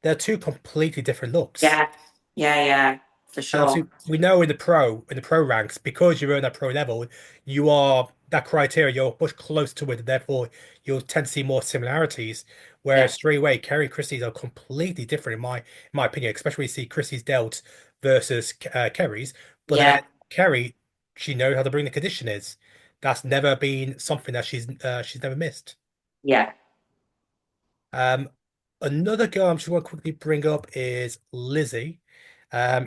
Speaker 1: They're two completely different looks.
Speaker 2: Yeah, yeah, for
Speaker 1: And
Speaker 2: sure.
Speaker 1: obviously, we know in the pro ranks, because you're in that pro level, you are that criteria, you're much closer to it, and therefore you'll tend to see more similarities.
Speaker 2: Yeah,
Speaker 1: Whereas straight away, Kerry Christie's are completely different in my opinion, especially when you see Christie's dealt versus Kerry's. But
Speaker 2: yeah,
Speaker 1: then Kerry, she knows how to bring the conditioners. That's never been something that she's never missed.
Speaker 2: yeah.
Speaker 1: Um, Another girl I'm just going to quickly bring up is Lizzie.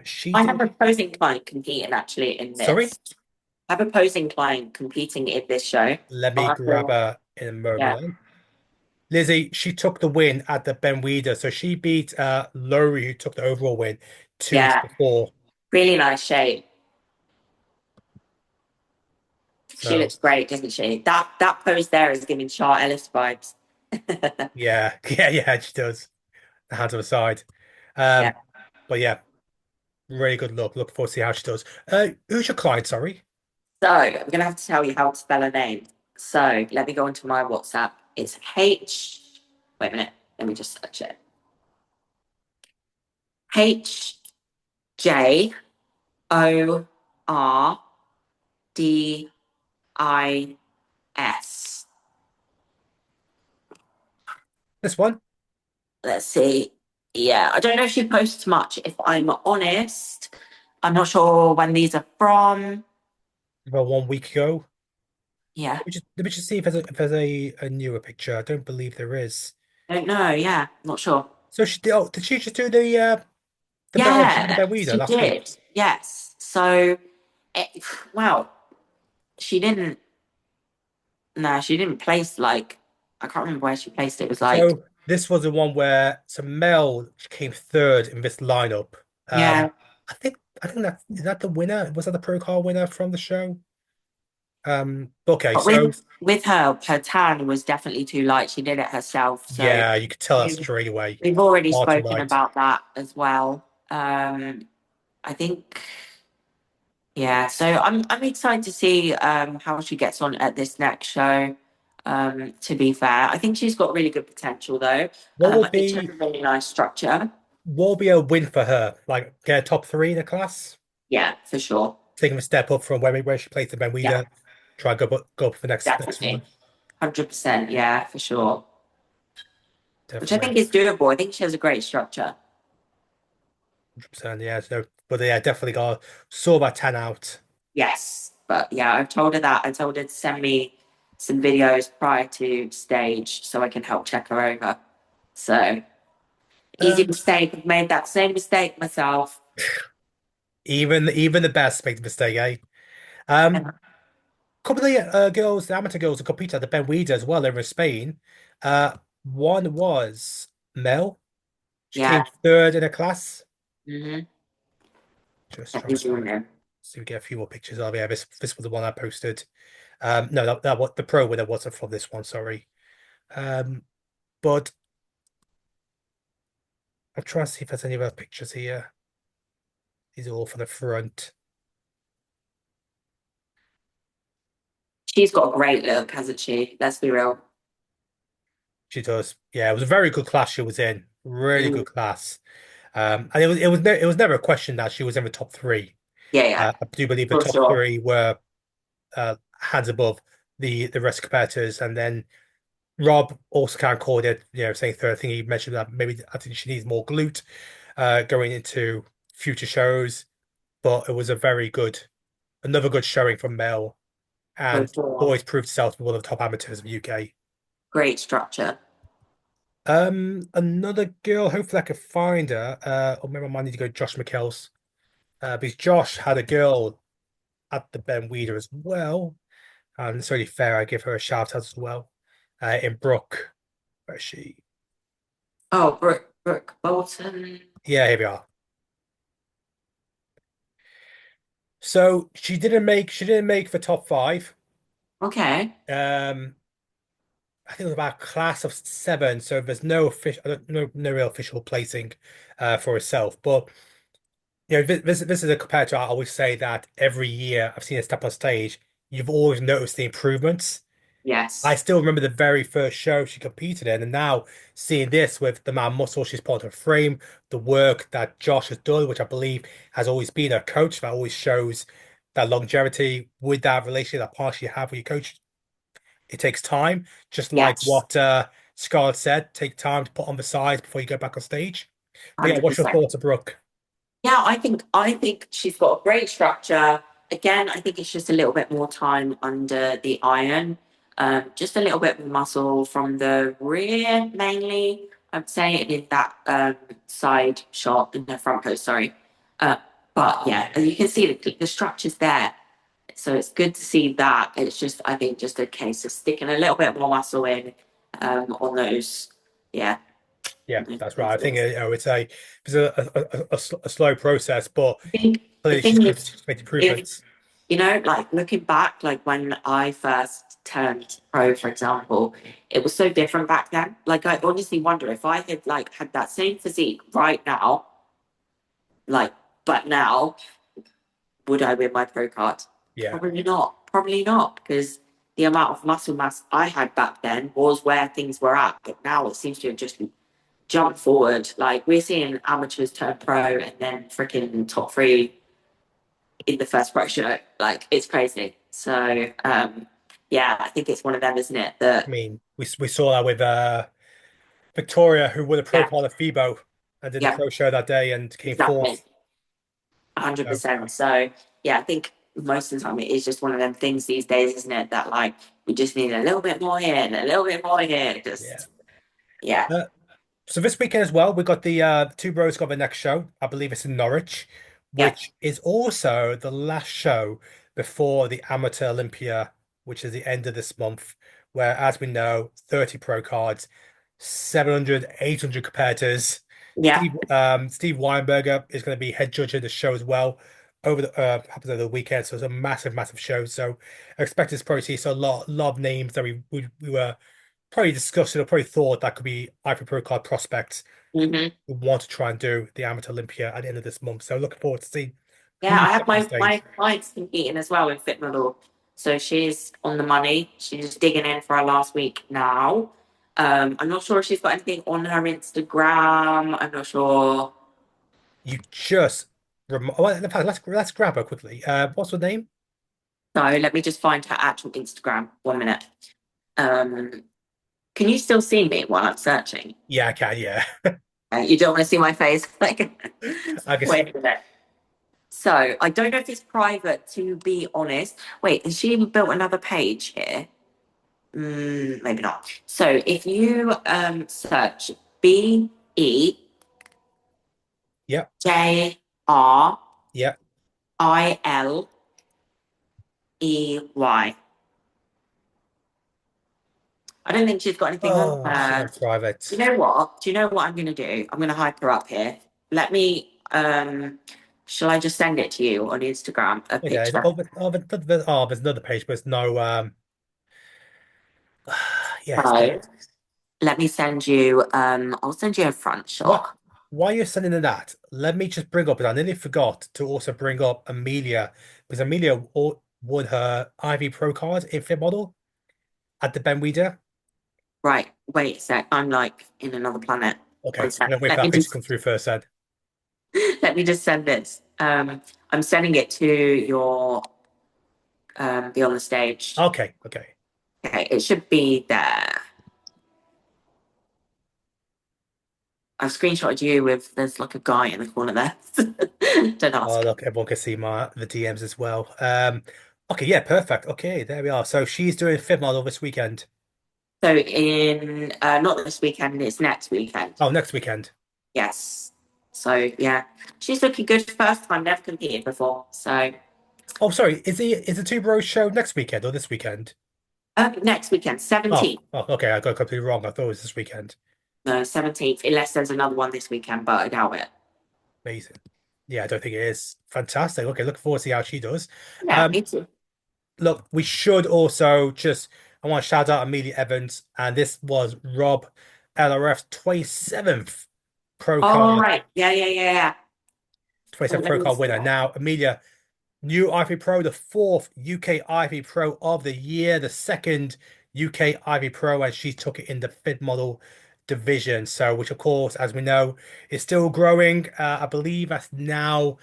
Speaker 1: She
Speaker 2: I have
Speaker 1: did.
Speaker 2: a posing client competing actually in
Speaker 1: Sorry.
Speaker 2: this. I have a posing client competing in this show.
Speaker 1: Let
Speaker 2: I'll
Speaker 1: me
Speaker 2: have
Speaker 1: grab
Speaker 2: to,
Speaker 1: her in a
Speaker 2: yeah,
Speaker 1: moment. Lizzie, she took the win at the Ben Weider. So she beat Lowry, who took the overall win 2 weeks
Speaker 2: yeah.
Speaker 1: before.
Speaker 2: Really nice shape. She
Speaker 1: So
Speaker 2: looks great, doesn't she? That pose there is giving Char Ellis vibes.
Speaker 1: yeah, yeah, she does. The hands on the side.
Speaker 2: Yeah.
Speaker 1: Um, but yeah, really good look. Look forward to see how she does. Who's your client, sorry?
Speaker 2: So I'm gonna have to tell you how to spell her name. So let me go into my WhatsApp. It's H. Wait a minute. Let me just search it. HJORDIE.
Speaker 1: This one,
Speaker 2: Let's see. Yeah, I don't know if she posts much, if I'm honest. I'm not sure when these are from.
Speaker 1: about 1 week ago.
Speaker 2: Yeah,
Speaker 1: Let me just see if there's a newer picture. I don't believe there is.
Speaker 2: don't know. Yeah, not sure.
Speaker 1: So she did. Oh, did she just do the bet? Oh, she did the
Speaker 2: Yeah,
Speaker 1: Ben Weider
Speaker 2: she
Speaker 1: last week.
Speaker 2: did. Yes. So, well, she didn't. No, she didn't place like. I can't remember where she placed it. It was like,
Speaker 1: So this was the one where Mel came third in this lineup.
Speaker 2: yeah.
Speaker 1: I think that is that the winner? Was that the pro car winner from the show? Okay,
Speaker 2: But
Speaker 1: so
Speaker 2: with her tan was definitely too light. She did it herself. So
Speaker 1: yeah, you could tell that
Speaker 2: we've,
Speaker 1: straight away.
Speaker 2: we've already
Speaker 1: Far too
Speaker 2: spoken
Speaker 1: light.
Speaker 2: about that as well. I think, yeah. So I'm excited to see how she gets on at this next show. To be fair, I think she's got really good potential though.
Speaker 1: What will
Speaker 2: I think she has
Speaker 1: be
Speaker 2: a really nice structure.
Speaker 1: what will be a win for her? Like get a top three in the class,
Speaker 2: Yeah, for sure.
Speaker 1: taking a step up from where she placed the Ben
Speaker 2: Yeah,
Speaker 1: Weider, try and go up for the next one.
Speaker 2: definitely. 100%. Yeah, for sure. Which I
Speaker 1: Definitely.
Speaker 2: think is doable. I think she has a great structure.
Speaker 1: 100%, yeah. So, but yeah, definitely got saw about 10 out.
Speaker 2: Yes, but yeah, I've told her that. I told her to send me some videos prior to stage so I can help check her over. So easy
Speaker 1: Um,
Speaker 2: mistake. I've made that same mistake myself.
Speaker 1: even the best make the mistake, eh?
Speaker 2: And
Speaker 1: Couple of the girls, the amateur girls, who competed at the Ben Weider as well over in Spain. One was Mel. She
Speaker 2: yeah,
Speaker 1: came third in a class.
Speaker 2: mm-hmm.
Speaker 1: Just
Speaker 2: That
Speaker 1: trying to
Speaker 2: is doing it.
Speaker 1: see if we get a few more pictures of. Yeah, this was the one I posted. No, that was the pro winner wasn't from this one. Sorry. But I'm trying to see if there's any other pictures here. These are all from the front.
Speaker 2: She's got a great look, hasn't she? Let's be real.
Speaker 1: She does. Yeah, it was a very good class she was in. Really
Speaker 2: Mm,
Speaker 1: good class. And it was never a question that she was in the top three.
Speaker 2: yeah, yeah,
Speaker 1: I do believe the
Speaker 2: for
Speaker 1: top
Speaker 2: sure.
Speaker 1: three were hands above the rest of competitors, and then Rob also kind of called it, saying third thing. He mentioned that maybe I think she needs more glute going into future shows, but it was another good showing from Mel,
Speaker 2: For
Speaker 1: and
Speaker 2: sure.
Speaker 1: always proved herself to be one of the top amateurs of the UK.
Speaker 2: Great structure.
Speaker 1: Another girl, hopefully I could find her. Or maybe I might need to go Josh McKell's. Because Josh had a girl at the Ben Weider as well. And it's only fair I give her a shout out as well. In Brooke, where is she?
Speaker 2: Oh, Brooke Bolton.
Speaker 1: Yeah, here we are. So she didn't make the top five.
Speaker 2: Okay.
Speaker 1: Um, I think it was about a class of seven, so there's no official, no real official placing for herself. But this is a competitor. I always say that every year I've seen her step on stage, you've always noticed the improvements. I
Speaker 2: Yes.
Speaker 1: still remember the very first show she competed in, and now seeing this with the amount of muscle she's put on her frame, the work that Josh has done, which I believe has always been her coach, that always shows that longevity with that relationship, that partnership you have with your coach. It takes time, just like
Speaker 2: Yes.
Speaker 1: what Scarlett said, take time to put on the size before you go back on stage. But yeah, what's your
Speaker 2: 100%.
Speaker 1: thoughts of Brooke?
Speaker 2: Yeah, I think she's got a great structure. Again, I think it's just a little bit more time under the iron. Just a little bit of muscle from the rear mainly. I'd say it in that side shot in the front post, sorry. Uh, but yeah, as you can see the structure's there. So it's good to see that. It's just I think just a case of sticking a little bit more muscle in on those. Yeah.
Speaker 1: Yeah, that's right. I think it's a slow process, but
Speaker 2: I think the
Speaker 1: clearly she's
Speaker 2: thing is,
Speaker 1: made
Speaker 2: if
Speaker 1: improvements.
Speaker 2: like looking back, like when I first turned pro, for example, it was so different back then. Like I honestly wonder if I had like had that same physique right now, like but now, would I win my pro card?
Speaker 1: Yeah,
Speaker 2: Probably not. Probably not, because the amount of muscle mass I had back then was where things were at. But now it seems to have just jumped forward. Like we're seeing amateurs turn pro and then freaking top three in the first pro show. Like it's crazy. So yeah, I think it's one of them, isn't it?
Speaker 1: I
Speaker 2: That
Speaker 1: mean, we saw that with Victoria, who won the pro
Speaker 2: yeah,
Speaker 1: card at FIBO and did the
Speaker 2: yeah,
Speaker 1: pro show that day and came
Speaker 2: exactly,
Speaker 1: fourth. So
Speaker 2: 100%. So yeah, I think most of the time it is just one of them things these days, isn't it? That like we just need a little bit more in, a little bit more in.
Speaker 1: yeah.
Speaker 2: Just yeah,
Speaker 1: Uh, so this weekend as well, we got the Two Bros got the next show. I believe it's in Norwich,
Speaker 2: yeah,
Speaker 1: which is also the last show before the Amateur Olympia, which is the end of this month, where, as we know, 30 pro cards, 700, 800 competitors.
Speaker 2: yeah.
Speaker 1: Steve Weinberger is going to be head judge of the show as well over the happens over the weekend. So it's a massive, massive show. So I expect this probably see so a lot of names that we were probably discussed it or probably thought that could be IFBB Pro card prospects
Speaker 2: Hmm.
Speaker 1: who want to try and do the Amateur Olympia at the end of this month. So looking forward to see
Speaker 2: Yeah,
Speaker 1: who's
Speaker 2: I have
Speaker 1: stepping on
Speaker 2: my
Speaker 1: stage.
Speaker 2: clients competing as well in Fit Model. So she's on the money. She's just digging in for her last week now. I'm not sure if she's got anything on her Instagram. I'm not sure.
Speaker 1: You just well, in fact, let's grab her quickly. What's her name?
Speaker 2: So let me just find her actual Instagram. 1 minute. Um, can you still see me while I'm searching?
Speaker 1: Yeah, I can. Yeah,
Speaker 2: You don't want to see my face? Like,
Speaker 1: I guess.
Speaker 2: wait a minute. So I don't know if it's private, to be honest. Wait, has she built another page here? Maybe not. So if you search
Speaker 1: Yep, yep.
Speaker 2: BEJRILEY. I don't think she's got anything on
Speaker 1: Oh, she
Speaker 2: her.
Speaker 1: went private.
Speaker 2: You know what? Do you know what I'm gonna do? I'm gonna hype her up here. Let me shall I just send it to you on Instagram, a
Speaker 1: Okay.
Speaker 2: picture?
Speaker 1: There's another page, but it's no. Yeah, it's no.
Speaker 2: So let me send you I'll send you a front
Speaker 1: What?
Speaker 2: shot.
Speaker 1: Why you're sending in that? Let me just bring up, and I nearly forgot to also bring up Amelia because won her Ivy Pro card in Fit Model at the Ben Weider.
Speaker 2: Right, wait a sec. I'm like in another planet.
Speaker 1: Okay,
Speaker 2: One
Speaker 1: I'm
Speaker 2: sec.
Speaker 1: gonna wait for that picture to come through first, then.
Speaker 2: Let me just send this. I'm sending it to your be on the stage.
Speaker 1: Okay, okay.
Speaker 2: Okay, it should be there. I've screenshotted you with there's like a guy in the corner there. Don't
Speaker 1: Oh,
Speaker 2: ask.
Speaker 1: look, everyone can see the DMs as well. Okay, yeah, perfect. Okay, there we are. So she's doing Fit Model this weekend.
Speaker 2: So in not this weekend, it's next weekend.
Speaker 1: Oh, next weekend.
Speaker 2: Yes. So yeah, she's looking good. First time, never competed before. So
Speaker 1: Oh, sorry. Is the Two Bros show next weekend or this weekend?
Speaker 2: next weekend,
Speaker 1: Oh,
Speaker 2: 17th.
Speaker 1: oh, okay. I got completely wrong. I thought it was this weekend.
Speaker 2: No, 17th, unless there's another one this weekend, but I doubt it.
Speaker 1: Amazing. Yeah, I don't think it is. Fantastic. Okay, looking forward to see how she does.
Speaker 2: Yeah,
Speaker 1: Um,
Speaker 2: me too.
Speaker 1: Look, we should also just I want to shout out Amelia Evans, and this was Rob LRF's 27th pro
Speaker 2: All
Speaker 1: card,
Speaker 2: right. Yeah, yeah, yeah, yeah. Oh,
Speaker 1: 27th
Speaker 2: let
Speaker 1: pro
Speaker 2: me
Speaker 1: card
Speaker 2: see
Speaker 1: winner.
Speaker 2: that.
Speaker 1: Now, Amelia, new IFBB Pro, the fourth UK IFBB Pro of the year, the second UK IFBB Pro, and she took it in the Fit Model division. So, which of course, as we know, is still growing. I believe that's now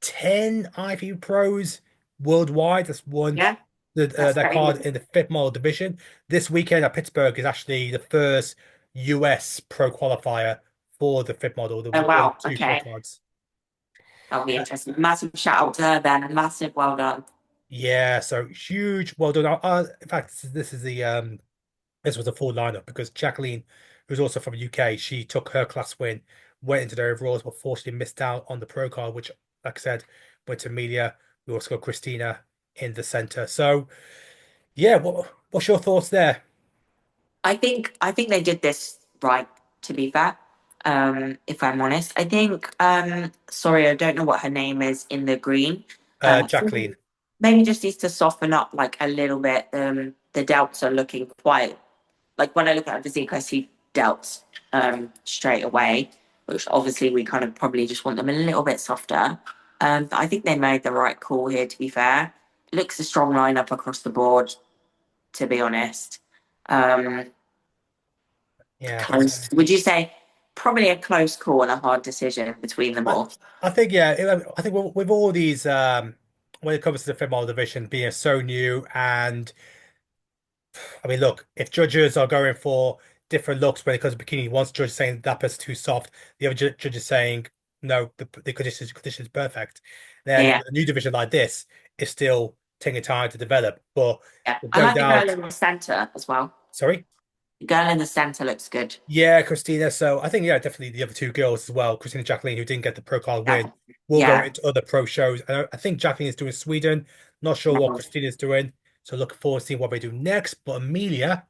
Speaker 1: 10 IFBB Pros worldwide. That's won
Speaker 2: Yeah, that's
Speaker 1: that
Speaker 2: crazy.
Speaker 1: card in the Fit Model division. This weekend at Pittsburgh is actually the first US Pro qualifier for the Fit Model. There
Speaker 2: Oh,
Speaker 1: will be
Speaker 2: wow.
Speaker 1: two pro
Speaker 2: Okay.
Speaker 1: cards.
Speaker 2: That'll be
Speaker 1: Uh,
Speaker 2: interesting. Massive shout out to her then. Massive well done.
Speaker 1: yeah, so huge. Well done. In fact, this was a full lineup because Jacqueline, who's also from the UK, she took her class win, went into the overalls, but fortunately missed out on the pro card, which, like I said, went to Amelia. We also got Christina in the center. So, yeah, what's your thoughts there?
Speaker 2: I think they did this right, to be fair. If I'm honest. I think sorry, I don't know what her name is in the green. I think
Speaker 1: Jacqueline.
Speaker 2: maybe just needs to soften up like a little bit. The delts are looking quite like when I look at her physique, I see delts straight away, which obviously we kind of probably just want them a little bit softer. But I think they made the right call here, to be fair. It looks a strong lineup across the board, to be honest. Um,
Speaker 1: Yeah,
Speaker 2: close. Would you say probably a close call and a hard decision between them
Speaker 1: I,
Speaker 2: all?
Speaker 1: I think yeah. I think with all these when it comes to the female division being so new, and I mean, look, if judges are going for different looks when it comes to bikini, one judge is saying that person's too soft, the other judge is saying no, the condition is perfect. Then
Speaker 2: Yeah.
Speaker 1: a new division like this is still taking time to develop, but
Speaker 2: Yeah. I
Speaker 1: no
Speaker 2: like the
Speaker 1: doubt.
Speaker 2: girl in the centre as well.
Speaker 1: Sorry.
Speaker 2: The girl in the centre looks good.
Speaker 1: Yeah, Christina. So I think, yeah, definitely the other two girls as well. Christina and Jacqueline, who didn't get the pro card win, will go
Speaker 2: Yeah.
Speaker 1: into other pro shows. I think Jacqueline is doing Sweden. Not sure what Christina is doing. So looking forward to seeing what they do next. But Amelia,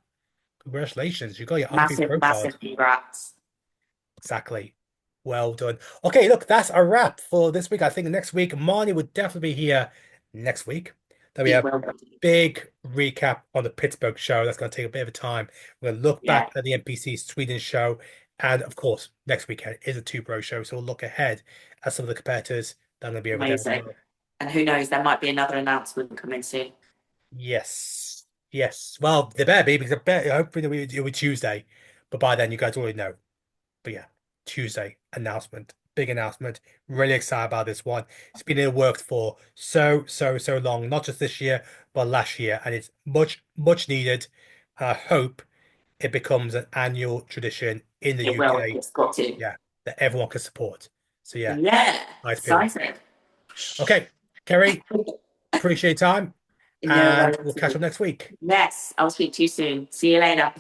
Speaker 1: congratulations. You got your IFBB pro card.
Speaker 2: Massive congrats.
Speaker 1: Exactly. Well done. Okay, look, that's a wrap for this week. I think next week, Marnie would definitely be here next week. Then we have big recap on the Pittsburgh show. That's going to take a bit of time. We're going to look back at the NPC Sweden show. And of course, next weekend is a two pro show. So we'll look ahead at some of the competitors that are going to be over there as well.
Speaker 2: And who knows, there might be another announcement coming soon.
Speaker 1: Yes. Yes. Well, there better be, because hopefully it'll be Tuesday. But by then, you guys already know. But yeah, Tuesday announcement. Big announcement. Really excited about this one. It's been in the works for so long, not just this year, but last year, and it's much needed. I hope it becomes an annual tradition in the UK.
Speaker 2: It's got to.
Speaker 1: Yeah, that everyone can support. So yeah, nice
Speaker 2: exciting.
Speaker 1: Okay, Kerry, appreciate your time, and we'll catch up next week.
Speaker 2: Yes, I'll speak to you soon. See you later.